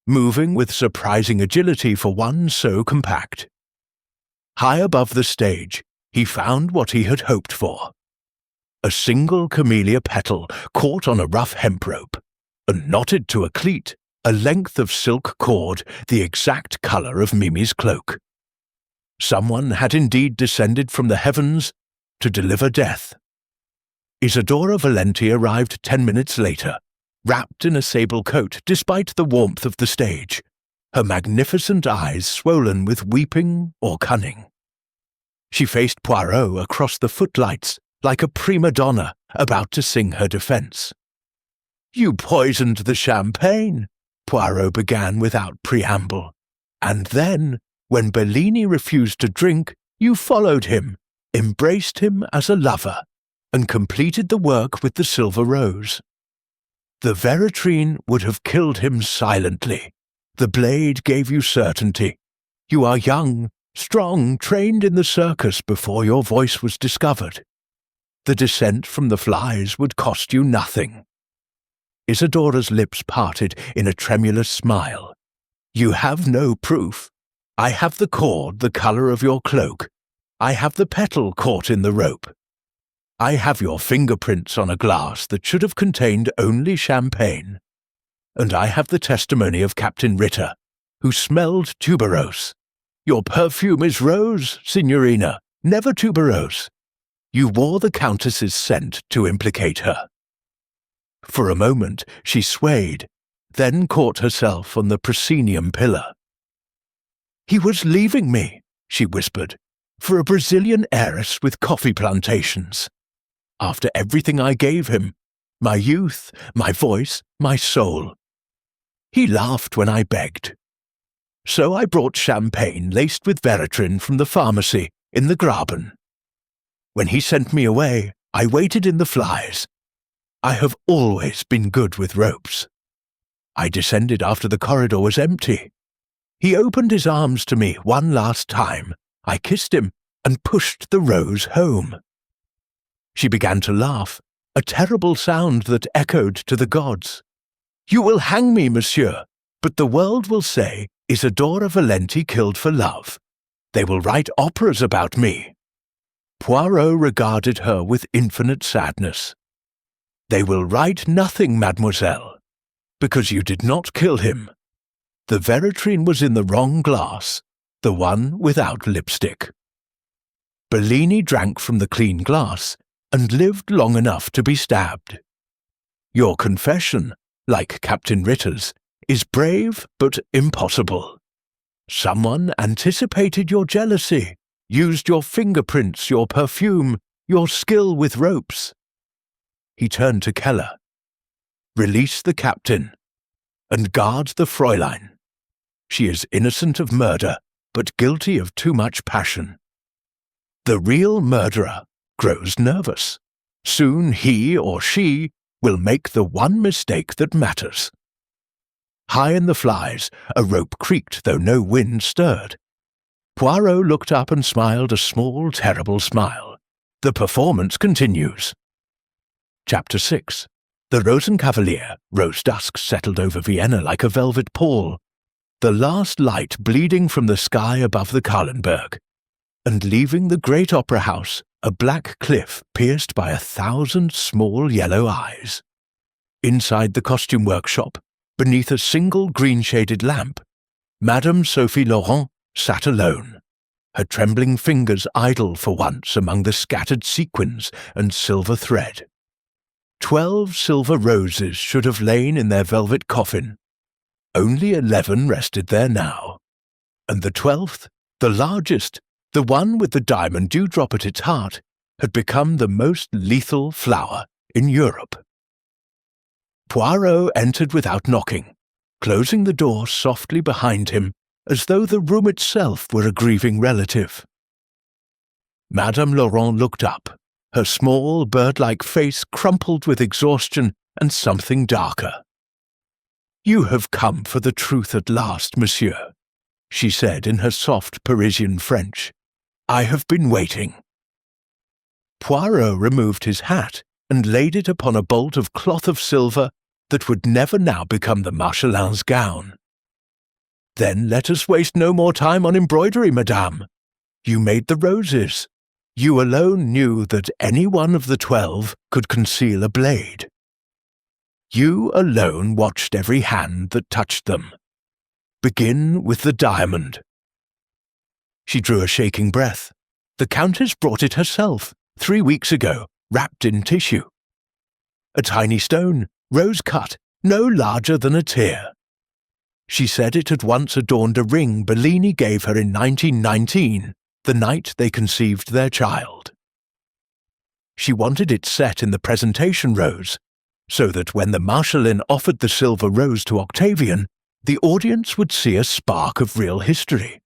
moving with surprising agility for one so compact. High above the stage, he found what he had hoped for. A single camellia petal caught on a rough hemp rope, and knotted to a cleat, a length of silk cord the exact colour of Mimi's cloak. Someone had indeed descended from the heavens to deliver death. Isidora Valenti arrived 10 minutes later, wrapped in a sable coat despite the warmth of the stage, her magnificent eyes swollen with weeping or cunning. She faced Poirot across the footlights like a prima donna about to sing her defence. "You poisoned the champagne," Poirot began without preamble. "And then, when Bellini refused to drink, you followed him, embraced him as a lover, and completed the work with the silver rose. The veratrine would have killed him silently. The blade gave you certainty. You are young, strong, trained in the circus before your voice was discovered. The descent from the flies would cost you nothing." Isidora's lips parted in a tremulous smile. "You have no proof. I have the cord the colour of your cloak. I have the petal caught in the rope. I have your fingerprints on a glass that should have contained only champagne. And I have the testimony of Captain Ritter, who smelled tuberose. Your perfume is rose, Signorina, never tuberose. You wore the Countess's scent to implicate her." For a moment she swayed, then caught herself on the proscenium pillar. "He was leaving me," she whispered, "for a Brazilian heiress with coffee plantations. After everything I gave him, my youth, my voice, my soul. He laughed when I begged. So I brought champagne laced with veratrine from the pharmacy in the Graben. When he sent me away, I waited in the flies. I have always been good with ropes. I descended after the corridor was empty. He opened his arms to me one last time. I kissed him and pushed the rose home." She began to laugh, a terrible sound that echoed to the gods. "You will hang me, monsieur, but the world will say Isidora Valenti killed for love. They will write operas about me." Poirot regarded her with infinite sadness. "They will write nothing, mademoiselle, because you did not kill him. The veratrine was in the wrong glass, the one without lipstick. Bellini drank from the clean glass and lived long enough to be stabbed. Your confession, like Captain Ritter's, is brave but impossible. Someone anticipated your jealousy, used your fingerprints, your perfume, your skill with ropes." He turned to Keller. "Release the captain, and guard the Fräulein. She is innocent of murder, but guilty of too much passion. The real murderer grows nervous. Soon he or she will make the one mistake that matters. High in the flies, a rope creaked though no wind stirred. Poirot looked up and smiled a small, terrible smile. The performance continues. Chapter 6. The Rosenkavalier. Rose dusk settled over Vienna like a velvet pall, the last light bleeding from the sky above the Kahlenberg, and leaving the great opera house a black cliff pierced by 1,000 small yellow eyes. Inside the costume workshop, beneath a single green-shaded lamp, Madame Sophie Laurent sat alone, her trembling fingers idle for once among the scattered sequins and silver thread. 12 silver roses should have lain in their velvet coffin. Only 11 rested there now, and the 12th, the largest, the one with the diamond dewdrop at its heart, had become the most lethal flower in Europe. Poirot entered without knocking, closing the door softly behind him as though the room itself were a grieving relative. Madame Laurent looked up, her small, bird-like face crumpled with exhaustion and something darker. "You have come for the truth at last, monsieur," she said in her soft Parisian French. "I have been waiting." Poirot removed his hat and laid it upon a bolt of cloth of silver that would never now become the Marchelin's gown. "Then let us waste no more time on embroidery, madame. You made the roses. You alone knew that any one of the 12 could conceal a blade. You alone watched every hand that touched them. Begin with the diamond." She drew a shaking breath. "The Countess brought it herself, 3 weeks ago, wrapped in tissue. A tiny stone, rose-cut, no larger than a tear. She said it had once adorned a ring Bellini gave her in 1919, the night they conceived their child. She wanted it set in the presentation rose, so that when the Marschallin offered the silver rose to Octavian, the audience would see a spark of real history.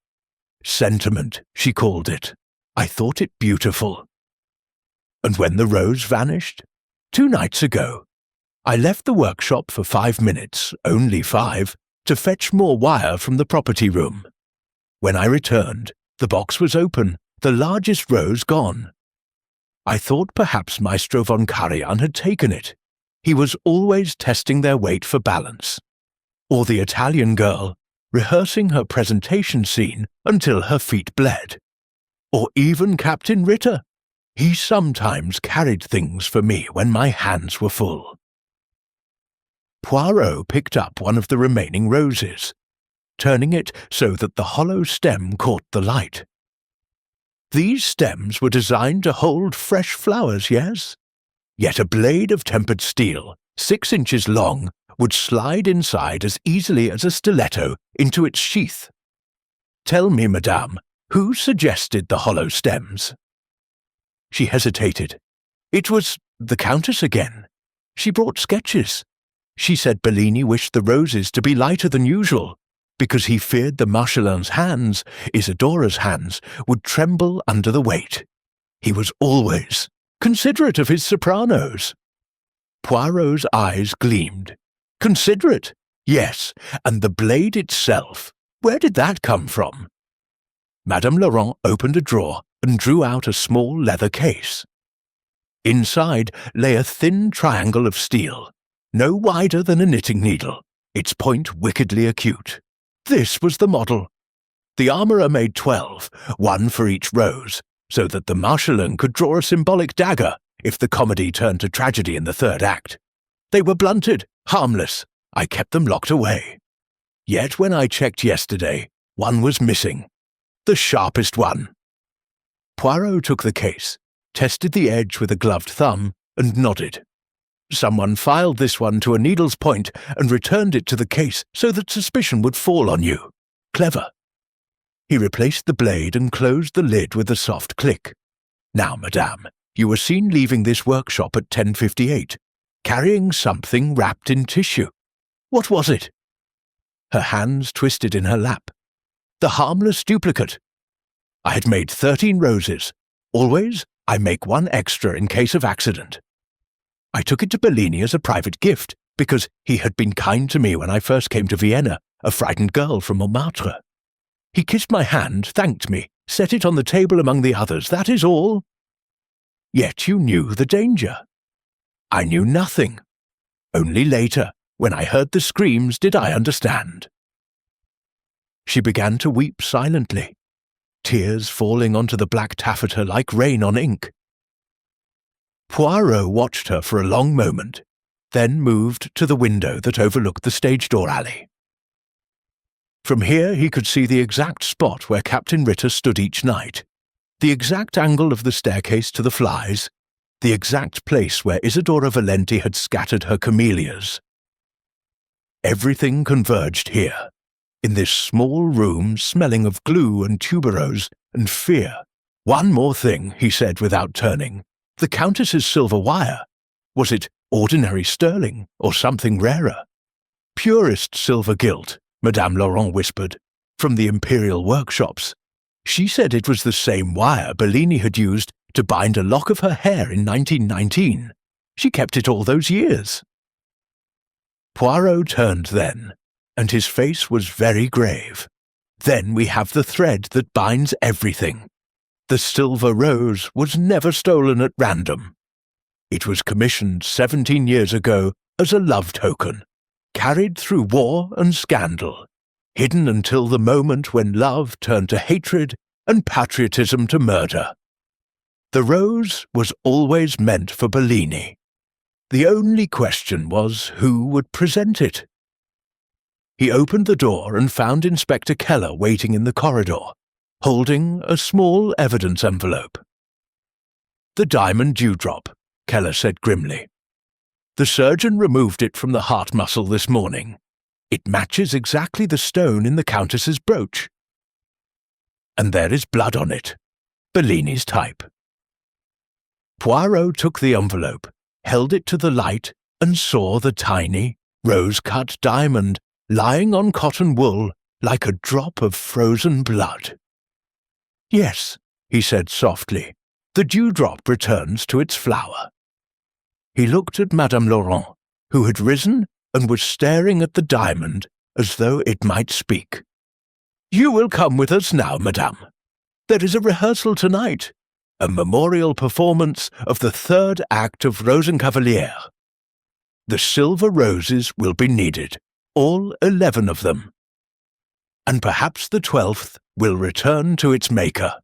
Sentiment, she called it. I thought it beautiful. And when the rose vanished, 2 nights ago, I left the workshop for 5 minutes, only 5, to fetch more wire from the property room. When I returned, the box was open, the largest rose gone. I thought perhaps Maestro von Karajan had taken it. He was always testing their weight for balance. Or the Italian girl, rehearsing her presentation scene until her feet bled. Or even Captain Ritter. He sometimes carried things for me when my hands were full." Poirot picked up one of the remaining roses, turning it so that the hollow stem caught the light. "These stems were designed to hold fresh flowers, yes? Yet a blade of tempered steel, 6 inches long, would slide inside as easily as a stiletto into its sheath. Tell me, madame, who suggested the hollow stems?" She hesitated. "It was the Countess again. She brought sketches. She said Bellini wished the roses to be lighter than usual, because he feared the Marchelin's hands, Isadora's hands, would tremble under the weight. He was always considerate of his sopranos." Poirot's eyes gleamed. "Considerate? Yes, and the blade itself, where did that come from?" Madame Laurent opened a drawer and drew out a small leather case. Inside lay a thin triangle of steel, no wider than a knitting needle, its point wickedly acute. This was the model. The armourer made 12, 1 for each rose, so that the Marschallin could draw a symbolic dagger if the comedy turned to tragedy in the 3rd act. They were blunted, harmless. I kept them locked away. Yet when I checked yesterday, one was missing. The sharpest one. Poirot took the case, tested the edge with a gloved thumb, and nodded. Someone filed this one to a needle's point and returned it to the case so that suspicion would fall on you. Clever. He replaced the blade and closed the lid with a soft click. Now, madame, you were seen leaving this workshop at 10:58, carrying something wrapped in tissue. What was it? Her hands twisted in her lap. The harmless duplicate. I had made 13 roses, always I make one extra in case of accident. I took it to Bellini as a private gift, because he had been kind to me when I first came to Vienna, a frightened girl from Montmartre. He kissed my hand, thanked me, set it on the table among the others, that is all. Yet you knew the danger. I knew nothing. Only later, when I heard the screams, did I understand. She began to weep silently, tears falling onto the black taffeta like rain on ink. Poirot watched her for a long moment, then moved to the window that overlooked the stage door alley. From here he could see the exact spot where Captain Ritter stood each night, the exact angle of the staircase to the flies, the exact place where Isidora Valenti had scattered her camellias. Everything converged here, in this small room smelling of glue and tuberose and fear. One more thing, he said without turning. The Countess's silver wire. Was it ordinary sterling or something rarer? Purest silver gilt, Madame Laurent whispered, from the imperial workshops. She said it was the same wire Bellini had used to bind a lock of her hair in 1919. She kept it all those years. Poirot turned then, and his face was very grave. Then we have the thread that binds everything. The silver rose was never stolen at random. It was commissioned 17 years ago as a love token, carried through war and scandal, hidden until the moment when love turned to hatred and patriotism to murder. The rose was always meant for Bellini. The only question was who would present it. He opened the door and found Inspector Keller waiting in the corridor, holding a small evidence envelope. "The diamond dewdrop," Keller said grimly. "The surgeon removed it from the heart muscle this morning. It matches exactly the stone in the Countess's brooch. And there is blood on it, Bellini's type." Poirot took the envelope, held it to the light, and saw the tiny, rose-cut diamond lying on cotton wool like a drop of frozen blood. "Yes," he said softly, "the dewdrop returns to its flower." He looked at Madame Laurent, who had risen and was staring at the diamond as though it might speak. "You will come with us now, madame. There is a rehearsal tonight, a memorial performance of the third act of Rosenkavalier. The silver roses will be needed, all 11 of them. And perhaps the 12th will return to its maker."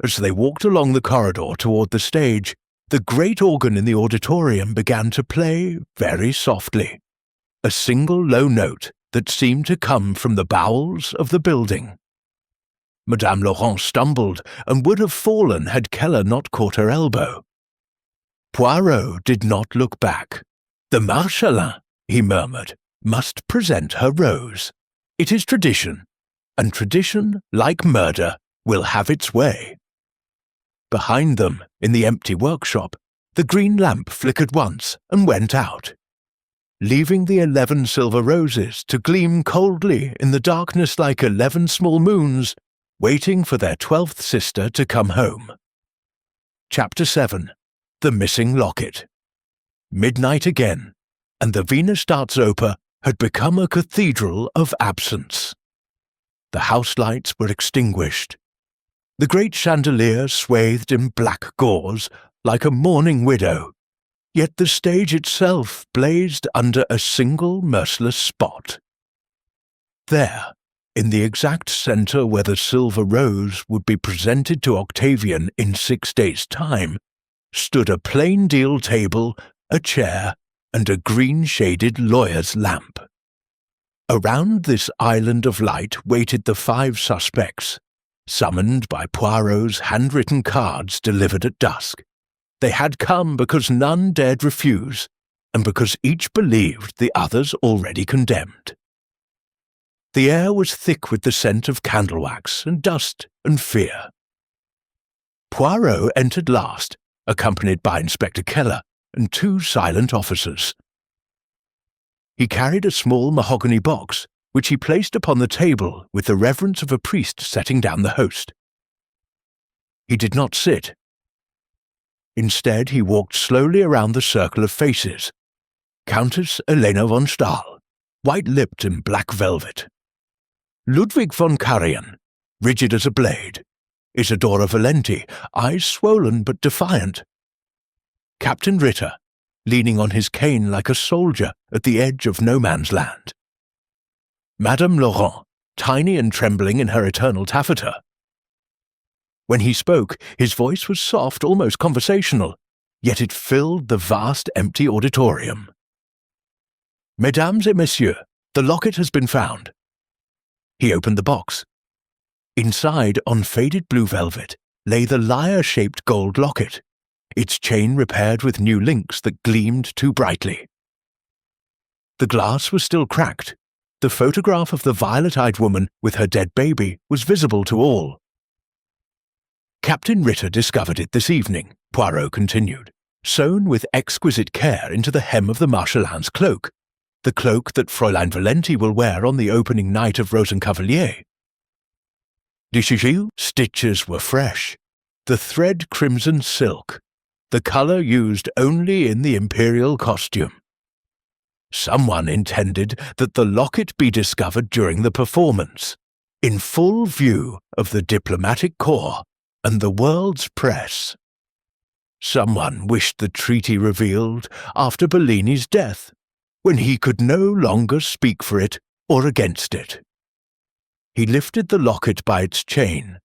As they walked along the corridor toward the stage, the great organ in the auditorium began to play very softly, a single low note that seemed to come from the bowels of the building. Madame Laurent stumbled and would have fallen had Keller not caught her elbow. Poirot did not look back. "The Marschallin," he murmured, "must present her rose. It is tradition, and tradition, like murder, will have its way." Behind them, in the empty workshop, the green lamp flickered once and went out, leaving the 11 silver roses to gleam coldly in the darkness like 11 small moons, waiting for their 12th sister to come home. Chapter 7. The Missing Locket. Midnight again, and the Vienna State Opera had become a cathedral of absence. The house lights were extinguished. The great chandelier swathed in black gauze like a mourning widow, yet the stage itself blazed under a single merciless spot. There, in the exact centre where the silver rose would be presented to Octavian in 6 days' time, stood a plain deal table, a chair, and a green-shaded lawyer's lamp. Around this island of light waited the 5 suspects, summoned by Poirot's handwritten cards delivered at dusk. They had come because none dared refuse, and because each believed the others already condemned. The air was thick with the scent of candle wax and dust and fear. Poirot entered last, accompanied by Inspector Keller and 2 silent officers. He carried a small mahogany box, which he placed upon the table with the reverence of a priest setting down the host. He did not sit, Instead, he walked slowly around the circle of faces. Countess Elena von Stahl, white-lipped in black velvet. Ludwig von Karajan, rigid as a blade. Isadora Valenti, eyes swollen but defiant. Captain Ritter, leaning on his cane like a soldier at the edge of no man's land. Madame Laurent, tiny and trembling in her eternal taffeta. When he spoke, his voice was soft, almost conversational, yet it filled the vast empty auditorium. Mesdames et messieurs, the locket has been found. He opened the box. Inside, on faded blue velvet, lay the lyre-shaped gold locket, its chain repaired with new links that gleamed too brightly. The glass was still cracked. The photograph of the violet-eyed woman with her dead baby was visible to all. Captain Ritter discovered it this evening, Poirot continued, sewn with exquisite care into the hem of the Marchelin's cloak, the cloak that Fräulein Valenti will wear on the opening night of Rosenkavalier. The Chichille stitches were fresh, the thread crimson silk, the colour used only in the imperial costume. Someone intended that the locket be discovered during the performance, in full view of the diplomatic corps and the world's press. Someone wished the treaty revealed after Bellini's death, when he could no longer speak for it or against it. He lifted the locket by its chain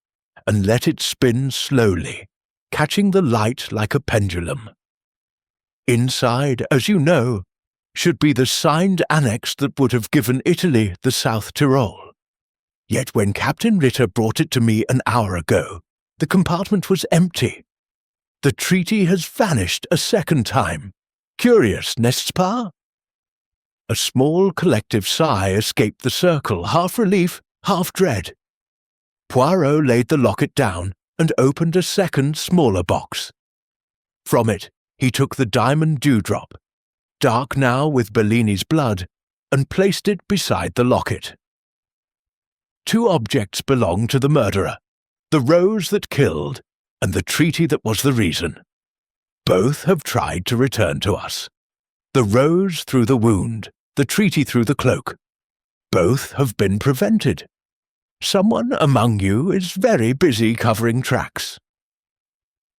and let it spin slowly, catching the light like a pendulum. Inside, as you know, should be the signed annex that would have given Italy the South Tyrol. Yet when Captain Ritter brought it to me an hour ago, the compartment was empty. The treaty has vanished a second time. Curious, n'est-ce pas? A small collective sigh escaped the circle, half relief, half dread. Poirot laid the locket down and opened a second, smaller box. From it, he took the diamond dewdrop, dark now with Bellini's blood, and placed it beside the locket. Two objects belong to the murderer, the rose that killed and the treaty that was the reason. Both have tried to return to us. The rose through the wound, the treaty through the cloak. Both have been prevented. Someone among you is very busy covering tracks.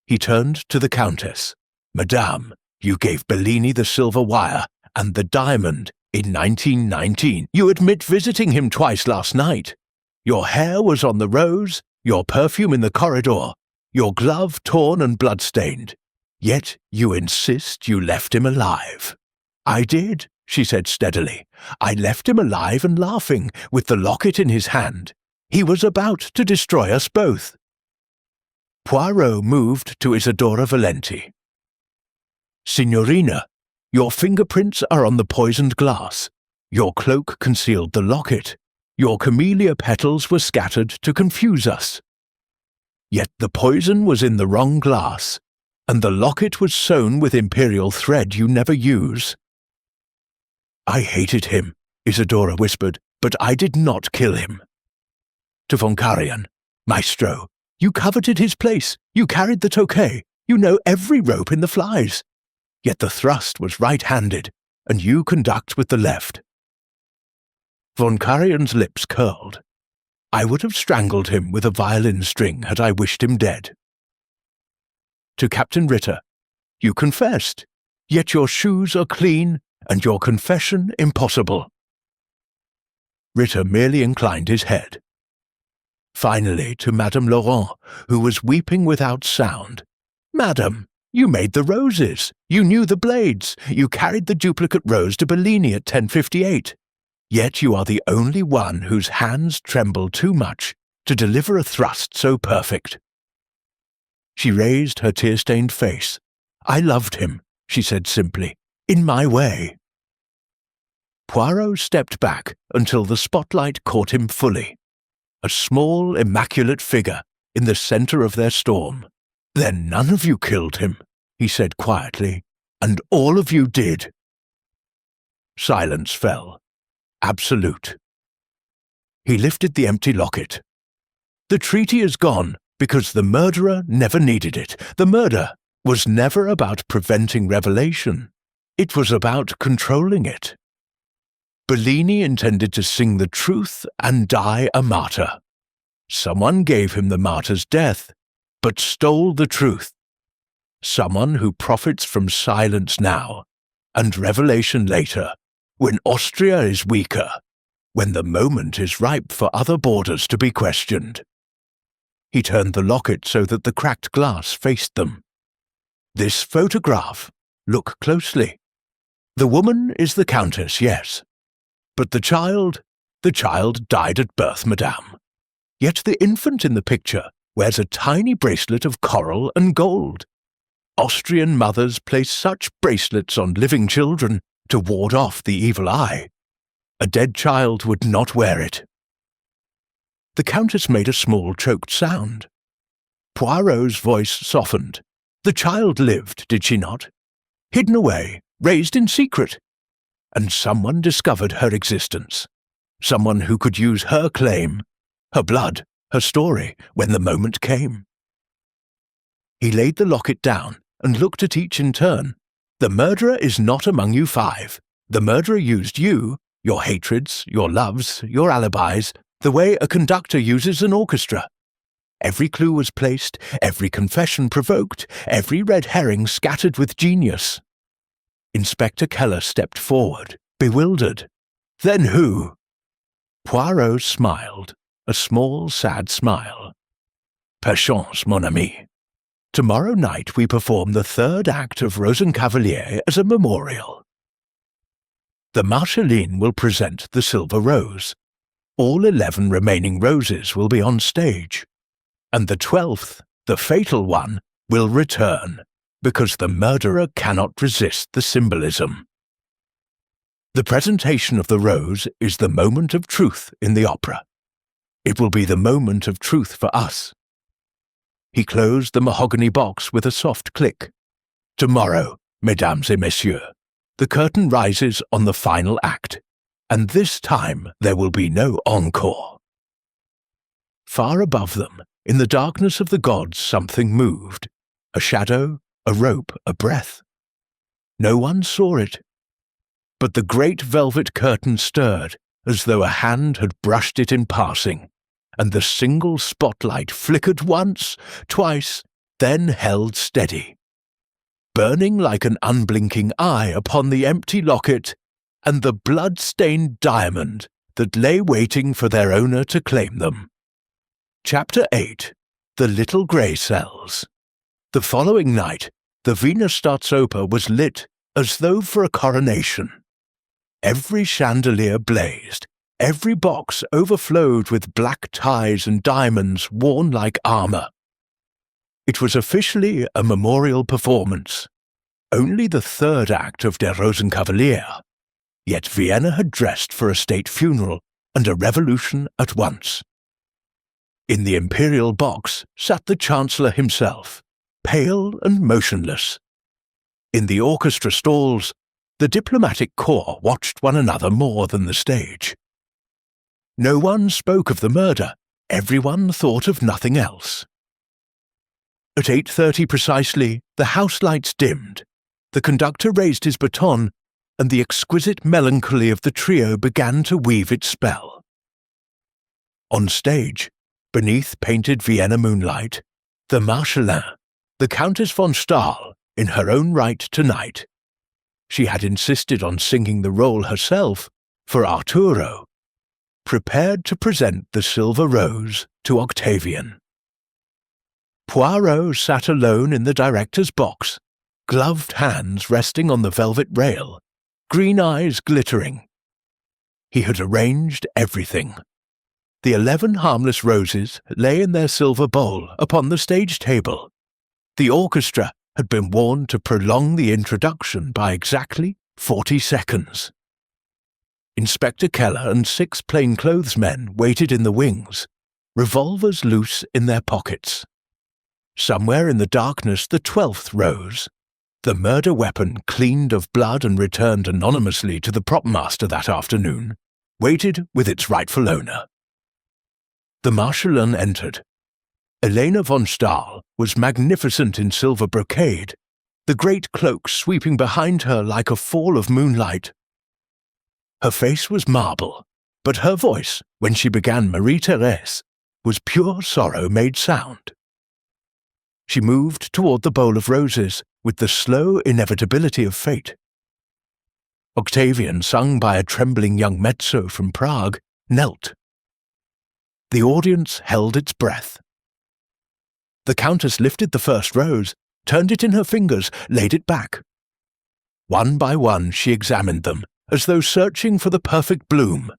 He turned to the Countess. Madame, you gave Bellini the silver wire and the diamond in 1919. You admit visiting him twice last night. Your hair was on the rose, your perfume in the corridor, your glove torn and blood-stained. Yet you insist you left him alive. I did, she said steadily. I left him alive and laughing, with the locket in his hand. He was about to destroy us both. Poirot moved to Isadora Valenti. Signorina, your fingerprints are on the poisoned glass. Your cloak concealed the locket. Your camellia petals were scattered to confuse us. Yet the poison was in the wrong glass, and the locket was sewn with imperial thread you never use. I hated him, Isadora whispered, but I did not kill him. To von Karajan, Maestro, you coveted his place, you carried the tokay, you know every rope in the flies. Yet the thrust was right-handed, and you conduct with the left. Von Karajan's lips curled. I would have strangled him with a violin string had I wished him dead. To Captain Ritter, you confessed, yet your shoes are clean and your confession impossible. Ritter merely inclined his head. Finally to Madame Laurent, who was weeping without sound. Madame, you made the roses, you knew the blades, you carried the duplicate rose to Bellini at 10:58. Yet you are the only one whose hands tremble too much to deliver a thrust so perfect. She raised her tear-stained face. I loved him, she said simply, in my way. Poirot stepped back until the spotlight caught him fully. A small, immaculate figure in the centre of their storm. Then none of you killed him, he said quietly, and all of you did. Silence fell. Absolute. He lifted the empty locket. The treaty is gone because the murderer never needed it. The murder, was never about preventing revelation. It was about controlling it. Bellini intended to sing the truth and die a martyr. Someone gave him the martyr's death, but stole the truth. Someone who profits from silence now, and revelation later, when Austria is weaker, when the moment is ripe for other borders to be questioned. He turned the locket so that the cracked glass faced them. This photograph, look closely. The woman is the Countess, yes. But the child died at birth, madame. Yet the infant in the picture wears a tiny bracelet of coral and gold. Austrian mothers place such bracelets on living children to ward off the evil eye. A dead child would not wear it. The Countess made a small choked sound. Poirot's voice softened. The child lived, did she not? Hidden away, raised in secret. And someone discovered her existence. Someone who could use her claim, her blood, her story, when the moment came. He laid the locket down and looked at each in turn. The murderer is not among you five. The murderer used you, your hatreds, your loves, your alibis, the way a conductor uses an orchestra. Every clue was placed, every confession provoked, every red herring scattered with genius. Inspector Keller stepped forward, bewildered. Then who? Poirot smiled, a small, sad smile. Patience, mon ami. Tomorrow night we perform the third act of Rosenkavalier as a memorial. The Marschallin will present the Silver Rose. All 11 remaining roses will be on stage. And the 12th, the fatal one, will return, because the murderer cannot resist the symbolism. The presentation of the rose is the moment of truth in the opera. It will be the moment of truth for us. He closed the mahogany box with a soft click. Tomorrow, mesdames et messieurs, the curtain rises on the final act, and this time there will be no encore. Far above them, in the darkness of the gods, something moved. A shadow, a rope, a breath. No one saw it. But the great velvet curtain stirred, as though a hand had brushed it in passing, and the single spotlight flickered once, twice, then held steady, burning like an unblinking eye upon the empty locket and the blood-stained diamond that lay waiting for their owner to claim them. Chapter 8. The Little Grey Cells. The following night, the Vienna State Opera was lit as though for a coronation. Every chandelier blazed, every box overflowed with black ties and diamonds worn like armor. It was officially a memorial performance, only the third act of Der Rosenkavalier, yet Vienna had dressed for a state funeral and a revolution at once. In the imperial box sat the Chancellor himself, pale and motionless. In the orchestra stalls, the diplomatic corps watched one another more than the stage. No one spoke of the murder, everyone thought of nothing else. At 8:30 precisely, the house lights dimmed, the conductor raised his baton, and the exquisite melancholy of the trio began to weave its spell. On stage, beneath painted Vienna moonlight, the Marschallin, the Countess von Stahl, in her own right tonight. She had insisted on singing the role herself for Arturo, prepared to present the Silver Rose to Octavian. Poirot sat alone in the director's box, gloved hands resting on the velvet rail, green eyes glittering. He had arranged everything. The 11 harmless roses lay in their silver bowl upon the stage table. The orchestra had been warned to prolong the introduction by exactly 40 seconds. Inspector Keller and 6 plainclothesmen waited in the wings, revolvers loose in their pockets. Somewhere in the darkness the 12th rose, the murder weapon cleaned of blood and returned anonymously to the propmaster that afternoon, waited with its rightful owner. The Marschallin entered. Elena von Stahl was magnificent in silver brocade, the great cloak sweeping behind her like a fall of moonlight. Her face was marble, but her voice, when she began Marie-Thérèse, was pure sorrow made sound. She moved toward the bowl of roses with the slow inevitability of fate. Octavian, sung by a trembling young mezzo from Prague, knelt. The audience held its breath. The Countess lifted the first rose, turned it in her fingers, laid it back. One by one she examined them, as though searching for the perfect bloom.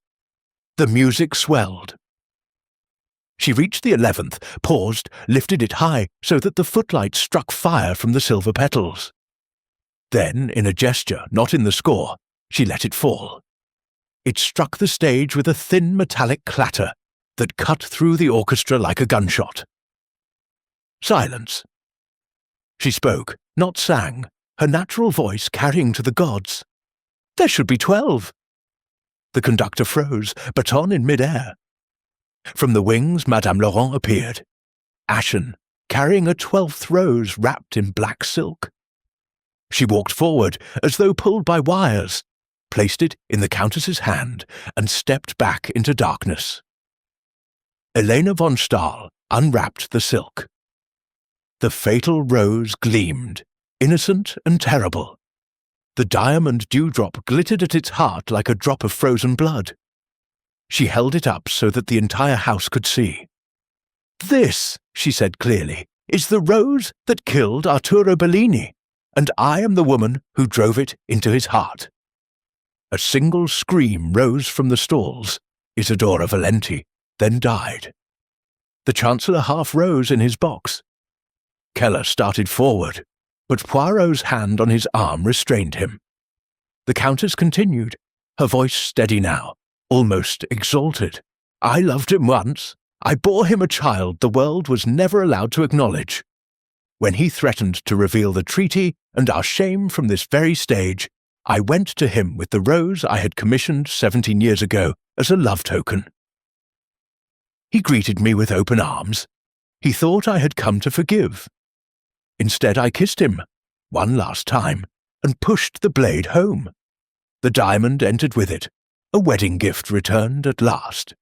The music swelled. She reached the 11th, paused, lifted it high so that the footlights struck fire from the silver petals. Then, in a gesture, not in the score, she let it fall. It struck the stage with a thin metallic clatter that cut through the orchestra like a gunshot. Silence. She spoke, not sang, her natural voice carrying to the gods. There should be 12. The conductor froze, baton in mid-air. From the wings, Madame Laurent appeared, ashen, carrying a 12th rose wrapped in black silk. She walked forward, as though pulled by wires, placed it in the Countess's hand, and stepped back into darkness. Elena von Stahl unwrapped the silk. The fatal rose gleamed, innocent and terrible. The diamond dewdrop glittered at its heart like a drop of frozen blood. She held it up so that the entire house could see. "This," she said clearly, "is the rose that killed Arturo Bellini, and I am the woman who drove it into his heart." A single scream rose from the stalls. Isidora Valenti then died. The Chancellor half rose in his box. Keller started forward, but Poirot's hand on his arm restrained him. The Countess continued, her voice steady now, almost exalted. "I loved him once. I bore him a child the world was never allowed to acknowledge. When he threatened to reveal the treaty and our shame from this very stage, I went to him with the rose I had commissioned 17 years ago as a love token. He greeted me with open arms. He thought I had come to forgive. Instead, I kissed him, one last time, and pushed the blade home. The diamond entered with it, a wedding gift returned at last."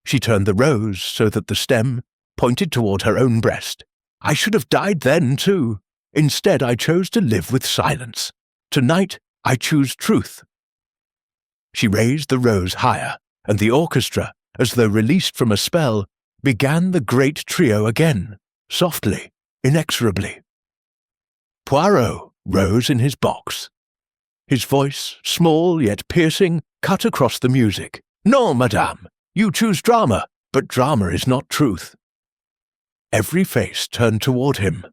She turned the rose so that the stem pointed toward her own breast. "I should have died then, too. Instead, I chose to live with silence. Tonight, I choose truth." She raised the rose higher, and the orchestra, as though released from a spell, began the great trio again, softly, inexorably. Poirot rose in his box. His voice, small yet piercing, cut across the music. "No, madame, you choose drama, but drama is not truth." Every face turned toward him.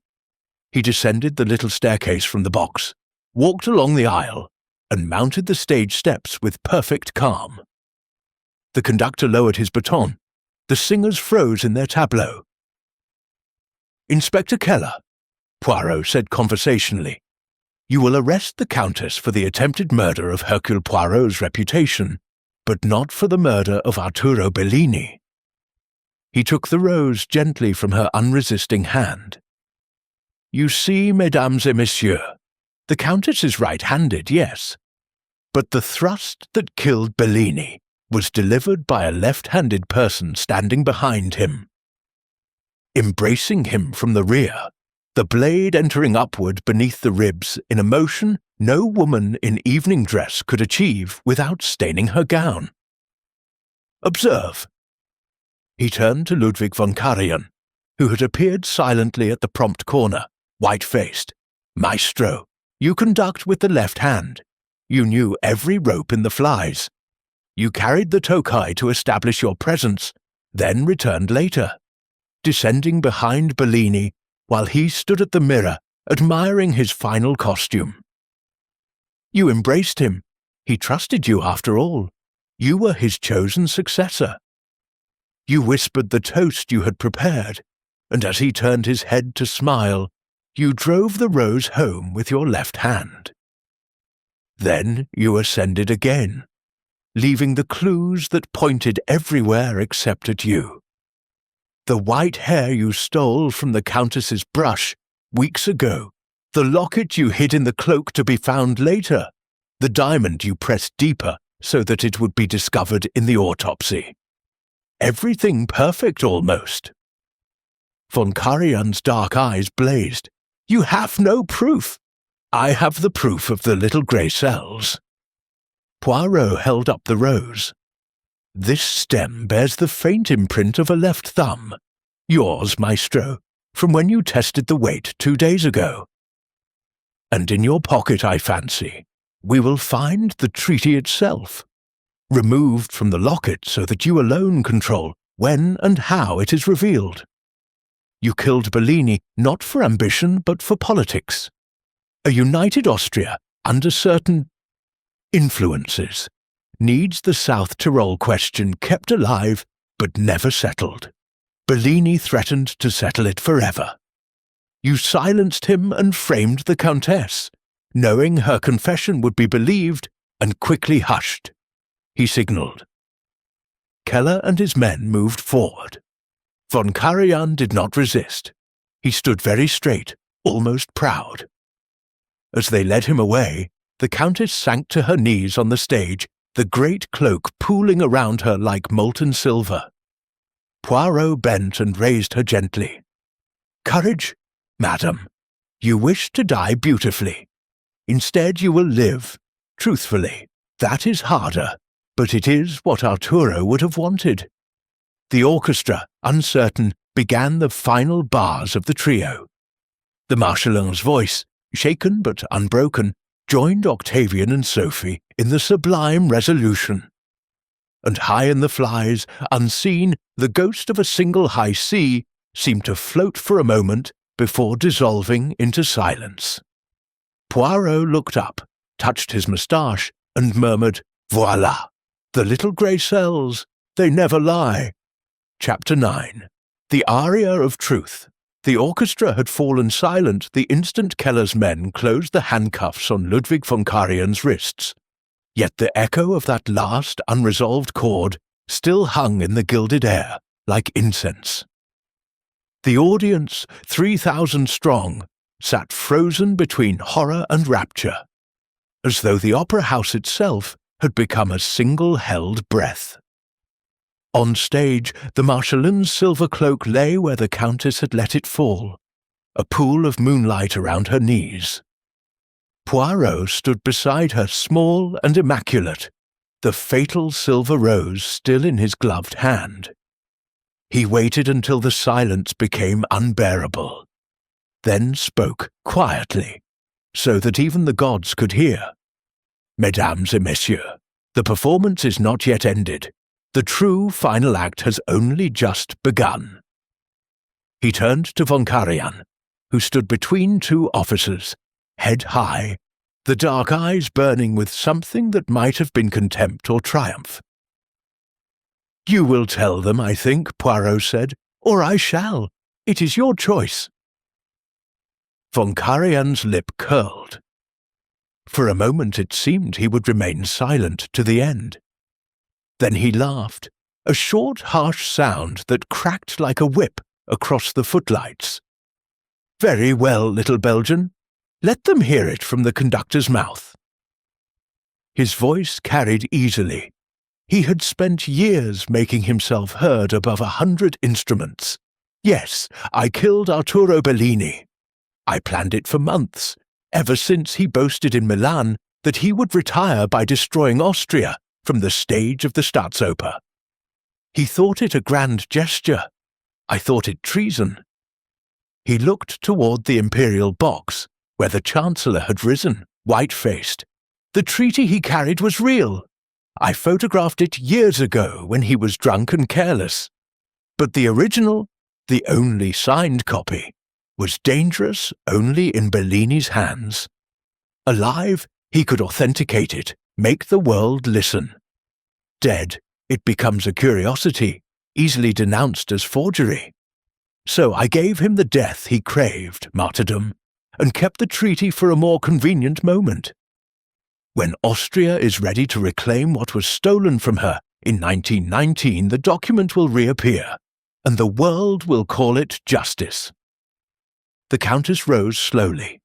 He descended the little staircase from the box, walked along the aisle, and mounted the stage steps with perfect calm. The conductor lowered his baton. The singers froze in their tableau. "Inspector Keller," Poirot said conversationally, "you will arrest the Countess for the attempted murder of Hercule Poirot's reputation, but not for the murder of Arturo Bellini." He took the rose gently from her unresisting hand. "You see, mesdames et messieurs, the Countess is right-handed, yes, but the thrust that killed Bellini was delivered by a left-handed person standing behind him. Embracing him from the rear, the blade entering upward beneath the ribs in a motion no woman in evening dress could achieve without staining her gown. Observe." He turned to Ludwig von Karajan, who had appeared silently at the prompt corner, white-faced. "Maestro, you conduct with the left hand. You knew every rope in the flies. You carried the tokai to establish your presence, then returned later, descending behind Bellini while he stood at the mirror admiring his final costume. You embraced him. He trusted you after all. You were his chosen successor. You whispered the toast you had prepared, and as he turned his head to smile, you drove the rose home with your left hand. Then you ascended again, leaving the clues that pointed everywhere except at you. The white hair you stole from the Countess's brush weeks ago, the locket you hid in the cloak to be found later, the diamond you pressed deeper so that it would be discovered in the autopsy. Everything perfect almost. Von Karajan's dark eyes blazed. You have no proof. I have the proof of the little grey cells. Poirot held up the rose. This stem bears the faint imprint of a left thumb. Yours, maestro, from when you tested the weight 2 days ago. And in your pocket, I fancy, we will find the treaty itself, removed from the locket so that you alone control when and how it is revealed. You killed Bellini not for ambition but for politics. A united Austria, under certain influences, needs the South Tyrol question kept alive but never settled. Bellini threatened to settle it forever. You silenced him and framed the Countess, knowing her confession would be believed and quickly hushed. He signalled. Keller and his men moved forward. Von Karajan did not resist. He stood very straight, almost proud. As they led him away, the Countess sank to her knees on the stage, the great cloak pooling around her like molten silver. Poirot bent and raised her gently. Courage, madam. You wish to die beautifully. Instead you will live, truthfully. That is harder, but it is what Arturo would have wanted. The orchestra, uncertain, began the final bars of the trio. The Marchelin's voice, shaken but unbroken, joined Octavian and Sophie in the sublime resolution. And high in the flies, unseen, the ghost of a single high C seemed to float for a moment before dissolving into silence. Poirot looked up, touched his moustache, and murmured, Voilà! The little grey cells, they never lie. Chapter 9. The Aria of Truth. The orchestra had fallen silent the instant Keller's men closed the handcuffs on Ludwig von Karajan's wrists. Yet the echo of that last unresolved chord still hung in the gilded air like incense. The audience, 3,000 strong, sat frozen between horror and rapture, as though the opera house itself had become a single-held breath. On stage, the Marchelin's silver cloak lay where the Countess had let it fall, a pool of moonlight around her knees. Poirot stood beside her, small and immaculate, the fatal silver rose still in his gloved hand. He waited until the silence became unbearable, then spoke quietly, so that even the gods could hear. Mesdames et messieurs, the performance is not yet ended. The true final act has only just begun. He turned to von Karajan, who stood between 2 officers, head high, the dark eyes burning with something that might have been contempt or triumph. You will tell them, I think, Poirot said, or I shall. It is your choice. Von Karajan's lip curled. For a moment it seemed he would remain silent to the end. Then he laughed, a short, harsh sound that cracked like a whip across the footlights. Very well, little Belgian. Let them hear it from the conductor's mouth. His voice carried easily. He had spent years making himself heard above 100 instruments. Yes, I killed Arturo Bellini. I planned it for months, ever since he boasted in Milan that he would retire by destroying Austria from the stage of the Staatsoper. He thought it a grand gesture. I thought it treason. He looked toward the imperial box, where the Chancellor had risen, white-faced. The treaty he carried was real. I photographed it years ago when he was drunk and careless. But the original, the only signed copy, was dangerous only in Bellini's hands. Alive, he could authenticate it, make the world listen. Dead, it becomes a curiosity, easily denounced as forgery. So I gave him the death he craved, martyrdom, and kept the treaty for a more convenient moment. When Austria is ready to reclaim what was stolen from her in 1919, the document will reappear, and the world will call it justice." The Countess rose slowly,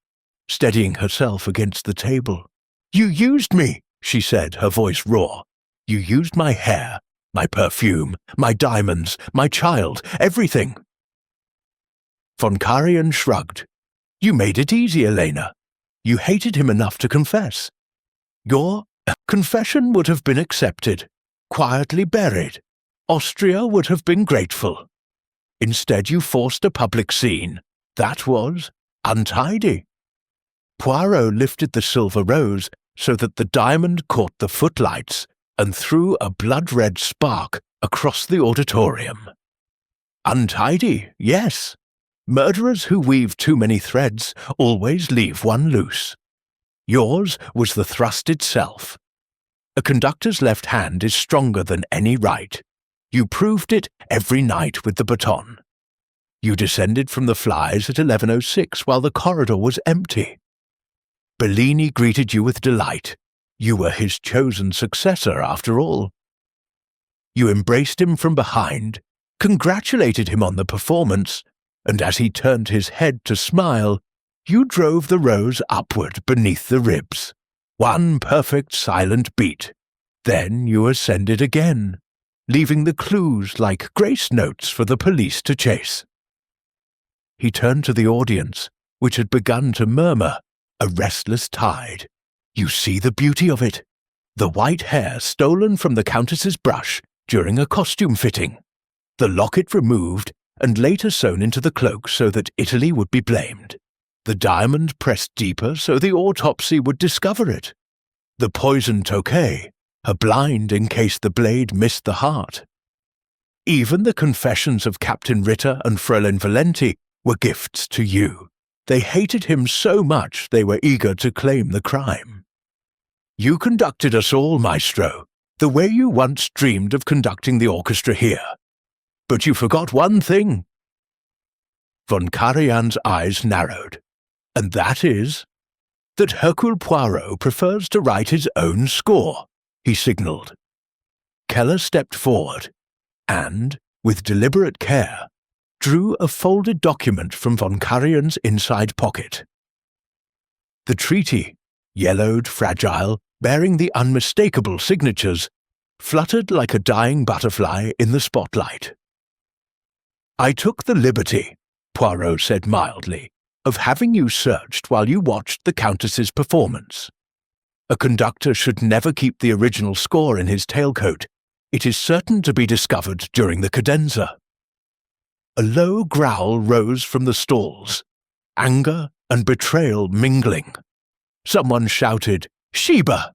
steadying herself against the table. "You used me," she said, her voice raw. "You used my hair, my perfume, my diamonds, my child, everything." Von Karajan shrugged. "You made it easy, Elena. You hated him enough to confess. Your confession would have been accepted, quietly buried. Austria would have been grateful. Instead, you forced a public scene. That was untidy." Poirot lifted the silver rose so that the diamond caught the footlights and threw a blood-red spark across the auditorium. "Untidy, yes. Murderers who weave too many threads always leave one loose. Yours was the thrust itself. A conductor's left hand is stronger than any right. You proved it every night with the baton. You descended from the flies at 11:06 while the corridor was empty. Bellini greeted you with delight. You were his chosen successor, after all. You embraced him from behind, congratulated him on the performance, and as he turned his head to smile, you drove the rose upward beneath the ribs. One perfect silent beat. Then you ascended again, leaving the clues like grace notes for the police to chase." He turned to the audience, which had begun to murmur, a restless tide. "You see the beauty of it. The white hair stolen from the Countess's brush during a costume fitting, the locket removed and later sewn into the cloak so that Italy would be blamed, the diamond pressed deeper so the autopsy would discover it, the poisoned Tokay, her blind in case the blade missed the heart. Even the confessions of Captain Ritter and Fräulein Valenti were gifts to you. They hated him so much they were eager to claim the crime. You conducted us all, Maestro, the way you once dreamed of conducting the orchestra here. But you forgot one thing." Von Karajan's eyes narrowed. "And that is that Hercule Poirot prefers to write his own score," he signalled. Keller stepped forward and, with deliberate care, drew a folded document from Von Karajan's inside pocket. The treaty, yellowed, fragile, bearing the unmistakable signatures, fluttered like a dying butterfly in the spotlight. "I took the liberty," Poirot said mildly, "of having you searched while you watched the Countess's performance. A conductor should never keep the original score in his tailcoat. It is certain to be discovered during the cadenza." A low growl rose from the stalls, anger and betrayal mingling. Someone shouted, "Sheba!"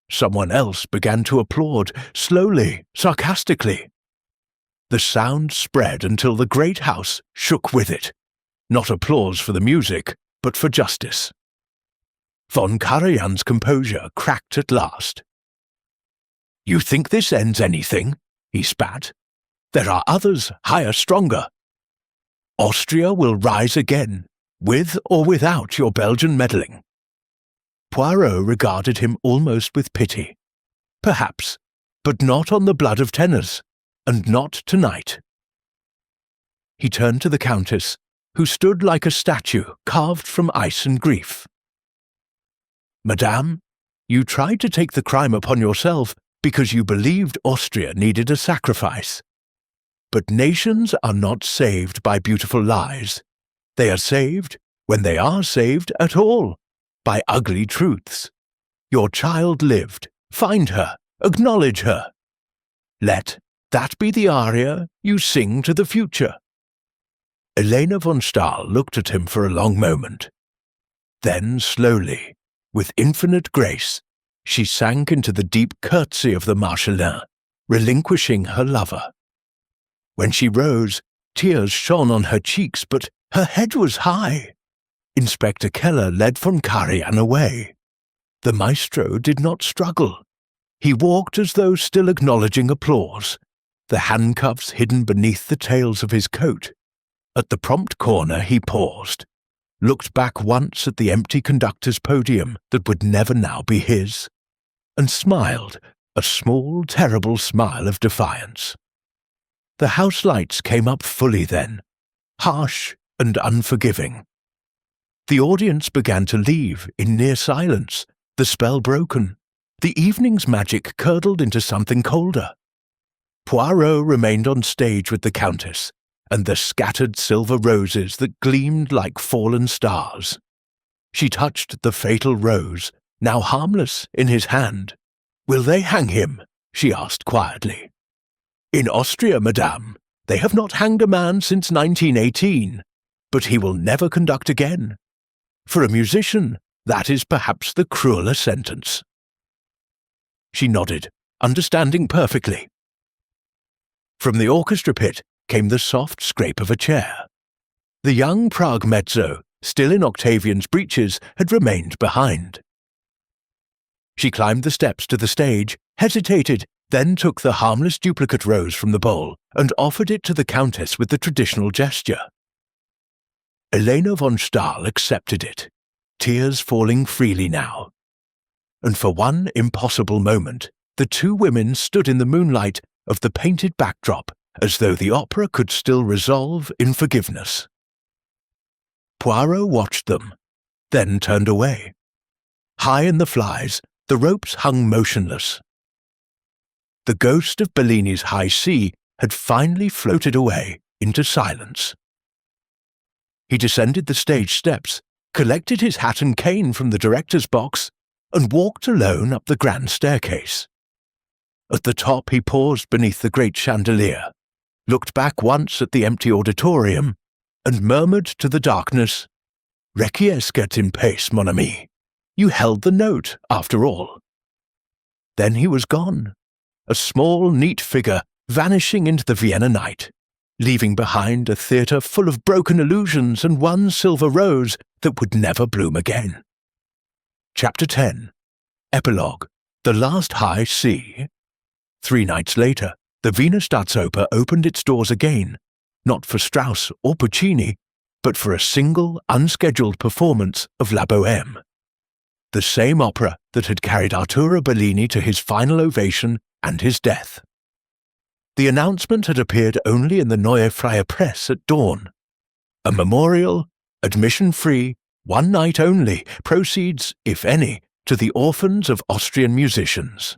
Someone else began to applaud, slowly, sarcastically. The sound spread until the great house shook with it. Not applause for the music, but for justice. Von Karajan's composure cracked at last. "You think this ends anything?" he spat. "There are others, higher, stronger. Austria will rise again, with or without your Belgian meddling." Poirot regarded him almost with pity. "Perhaps, but not on the blood of tenors, and not tonight." He turned to the Countess, who stood like a statue carved from ice and grief. "Madame, you tried to take the crime upon yourself because you believed Austria needed a sacrifice. But nations are not saved by beautiful lies. They are saved, when they are saved at all, by ugly truths. Your child lived. Find her. Acknowledge her. Let that be the aria you sing to the future." Elena von Stahl looked at him for a long moment. Then, slowly, with infinite grace, she sank into the deep curtsy of the Marschallin, relinquishing her lover. When she rose, tears shone on her cheeks, but her head was high. Inspector Keller led von Karajan away. The maestro did not struggle. He walked as though still acknowledging applause, the handcuffs hidden beneath the tails of his coat. At the prompt corner he paused, looked back once at the empty conductor's podium that would never now be his, and smiled, a small, terrible smile of defiance. The house lights came up fully then, harsh and unforgiving. The audience began to leave in near silence, the spell broken. The evening's magic curdled into something colder. Poirot remained on stage with the Countess, and the scattered silver roses that gleamed like fallen stars. She touched the fatal rose, now harmless, in his hand. "Will they hang him?" she asked quietly. "In Austria, madame, they have not hanged a man since 1918, but he will never conduct again. For a musician, that is perhaps the crueler sentence." She nodded, understanding perfectly. From the orchestra pit came the soft scrape of a chair. The young Prague mezzo, still in Octavian's breeches, had remained behind. She climbed the steps to the stage, hesitated, then took the harmless duplicate rose from the bowl and offered it to the Countess with the traditional gesture. Elena von Stahl accepted it, tears falling freely now. And for one impossible moment, the two women stood in the moonlight of the painted backdrop as though the opera could still resolve in forgiveness. Poirot watched them, then turned away. High in the flies, the ropes hung motionless. The ghost of Bellini's High C had finally floated away into silence. He descended the stage steps, collected his hat and cane from the director's box, and walked alone up the grand staircase. At the top he paused beneath the great chandelier, looked back once at the empty auditorium, and murmured to the darkness, "Requiescat in pace, mon ami. You held the note, after all." Then he was gone, a small, neat figure vanishing into the Vienna night, leaving behind a theatre full of broken illusions and one silver rose that would never bloom again. Chapter 10. Epilogue. The Last High C. 3 nights later, the Vienna State Opera opened its doors again, not for Strauss or Puccini, but for a single, unscheduled performance of La Bohème, the same opera that had carried Arturo Bellini to his final ovation and his death. The announcement had appeared only in the Neue Freie Presse at dawn. A memorial, admission-free, one night only, proceeds, if any, to the orphans of Austrian musicians.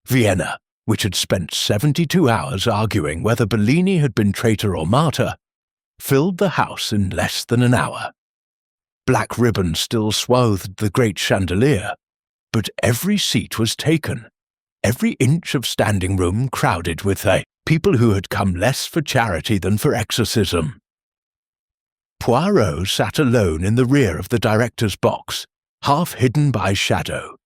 Vienna, which had spent 72 hours arguing whether Bellini had been traitor or martyr, filled the house in less than an hour. Black ribbon still swathed the great chandelier, but every seat was taken, every inch of standing room crowded with people who had come less for charity than for exorcism. Poirot sat alone in the rear of the director's box, half hidden by shadow.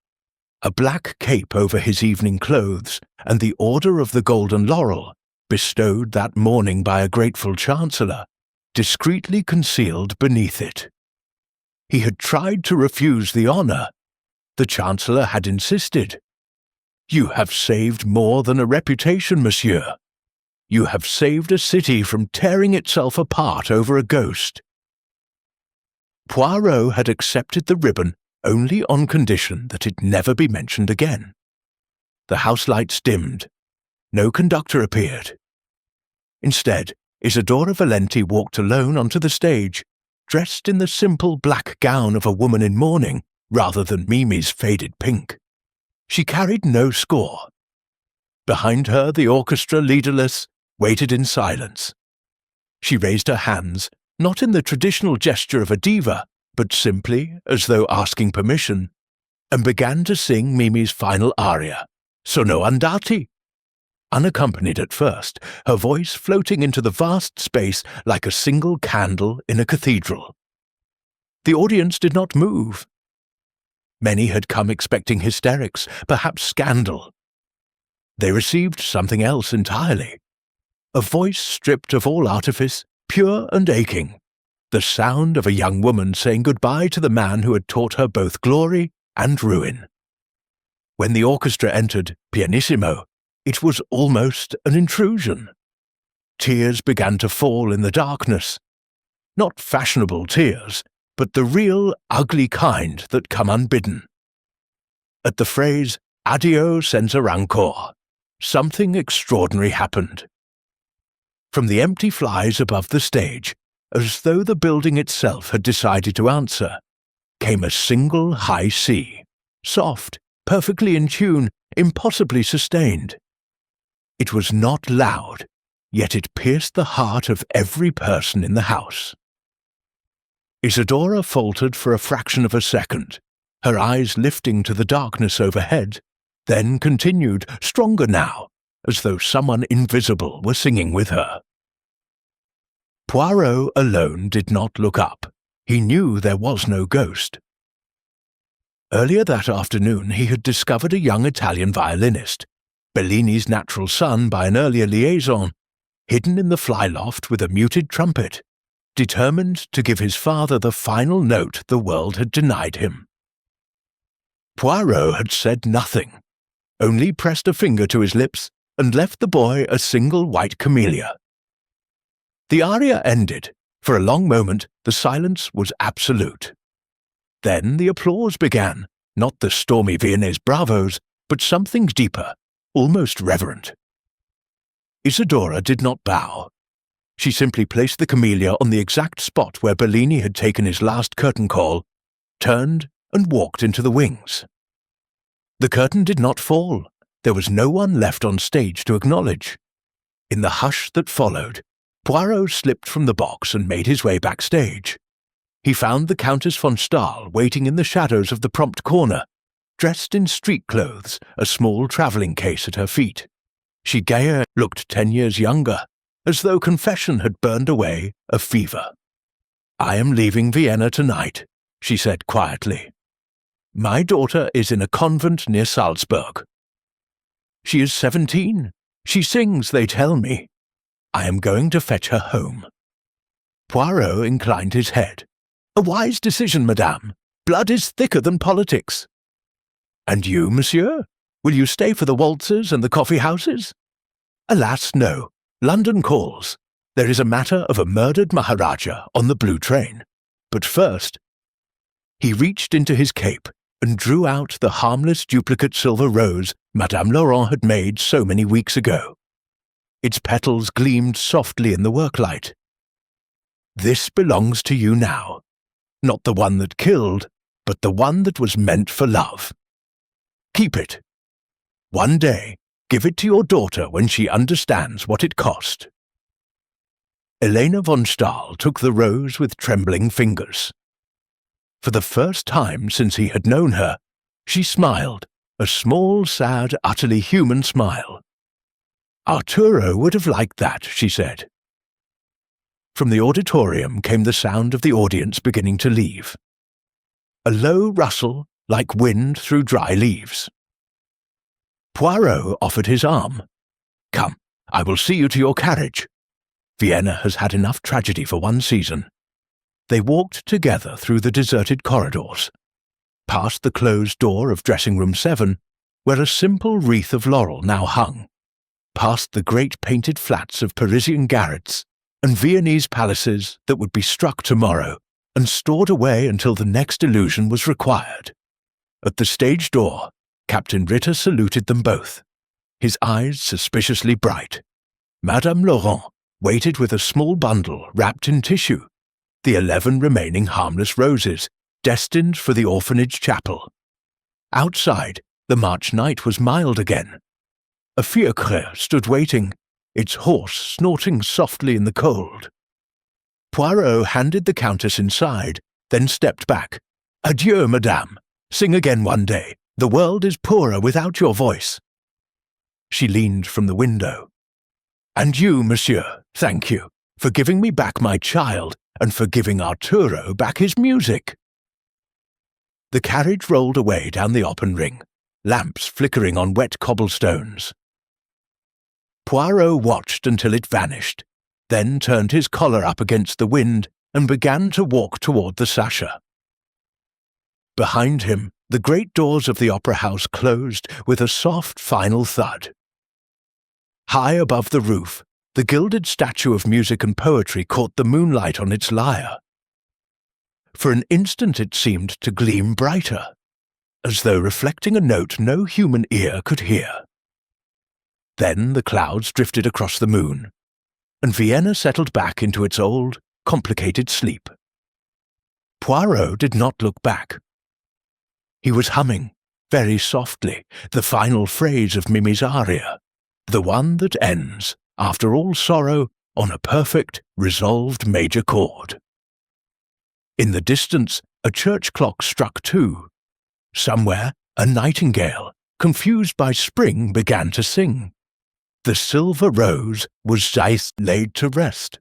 A black cape over his evening clothes, and the Order of the Golden Laurel, bestowed that morning by a grateful chancellor, discreetly concealed beneath it. He had tried to refuse the honour. The chancellor had insisted. "You have saved more than a reputation, monsieur. You have saved a city from tearing itself apart over a ghost." Poirot had accepted the ribbon only on condition that it never be mentioned again. The house lights dimmed. No conductor appeared. Instead, Isidora Valenti walked alone onto the stage, dressed in the simple black gown of a woman in mourning rather than Mimi's faded pink. She carried no score. Behind her, the orchestra, leaderless, waited in silence. She raised her hands, not in the traditional gesture of a diva, but simply as though asking permission, and began to sing Mimi's final aria, Sono andati. Unaccompanied at first, her voice floating into the vast space like a single candle in a cathedral. The audience did not move. Many had come expecting hysterics, perhaps scandal. They received something else entirely. A voice stripped of all artifice, pure and aching. The sound of a young woman saying goodbye to the man who had taught her both glory and ruin. When the orchestra entered, pianissimo, it was almost an intrusion. Tears began to fall in the darkness. Not fashionable tears, but the real ugly kind that come unbidden. At the phrase, "Addio senza rancore," something extraordinary happened. From the empty flies above the stage, as though the building itself had decided to answer, came a single high C, soft, perfectly in tune, impossibly sustained. It was not loud, yet it pierced the heart of every person in the house. Isidora faltered for a fraction of a second, her eyes lifting to the darkness overhead, then continued, stronger now, as though someone invisible were singing with her. Poirot alone did not look up. He knew there was no ghost. Earlier that afternoon he had discovered a young Italian violinist, Bellini's natural son by an earlier liaison, hidden in the fly-loft with a muted trumpet, determined to give his father the final note the world had denied him. Poirot had said nothing, only pressed a finger to his lips and left the boy a single white camellia. The aria ended. For a long moment the silence was absolute. Then the applause began, not the stormy Viennese bravos, but something deeper, almost reverent. Isidora did not bow. She simply placed the camellia on the exact spot where Bellini had taken his last curtain call, turned and walked into the wings. The curtain did not fall. There was no one left on stage to acknowledge. In the hush that followed, Poirot slipped from the box and made his way backstage. He found the Countess von Stahl waiting in the shadows of the prompt corner, dressed in street clothes, a small travelling case at her feet. She looked 10 years younger, as though confession had burned away a fever. "I am leaving Vienna tonight," she said quietly. "My daughter is in a convent near Salzburg. She is 17. She sings, they tell me. I am going to fetch her home." Poirot inclined his head. "A wise decision, madame. Blood is thicker than politics." "And you, monsieur? Will you stay for the waltzes and the coffee-houses?" "Alas, no. London calls. There is a matter of a murdered Maharaja on the blue train. But first—" He reached into his cape and drew out the harmless duplicate silver rose Madame Laurent had made so many weeks ago. Its petals gleamed softly in the worklight. "This belongs to you now. Not the one that killed, but the one that was meant for love. Keep it. One day, give it to your daughter when she understands what it cost." Elena von Stahl took the rose with trembling fingers. For the first time since he had known her, she smiled, a small, sad, utterly human smile. "Arturo would have liked that," she said. From the auditorium came the sound of the audience beginning to leave. A low rustle, like wind through dry leaves. Poirot offered his arm. "Come, I will see you to your carriage. Vienna has had enough tragedy for one season." They walked together through the deserted corridors, past the closed door of dressing room 7, where a simple wreath of laurel now hung, past the great painted flats of Parisian garrets and Viennese palaces that would be struck tomorrow and stored away until the next illusion was required. At the stage door, Captain Ritter saluted them both, his eyes suspiciously bright. Madame Laurent waited with a small bundle wrapped in tissue, the 11 remaining harmless roses, destined for the orphanage chapel. Outside, the March night was mild again. A fiacre stood waiting, its horse snorting softly in the cold. Poirot handed the Countess inside, then stepped back. "Adieu, madame. Sing again one day. The world is poorer without your voice." She leaned from the window. "And you, monsieur, thank you, for giving me back my child and for giving Arturo back his music." The carriage rolled away down the Opernring, lamps flickering on wet cobblestones. Poirot watched until it vanished, then turned his collar up against the wind and began to walk toward the Sasha. Behind him, the great doors of the opera house closed with a soft final thud. High above the roof, the gilded statue of music and poetry caught the moonlight on its lyre. For an instant it seemed to gleam brighter, as though reflecting a note no human ear could hear. Then the clouds drifted across the moon. and Vienna settled back into its old, complicated sleep. Poirot did not look back. He was humming, very softly, the final phrase of Mimi's aria, the one that ends, after all sorrow, on a perfect, resolved major chord. In the distance, a church clock struck 2. Somewhere, a nightingale, confused by spring, began to sing. The silver rose was Zeist laid to rest.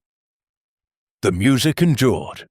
The music endured,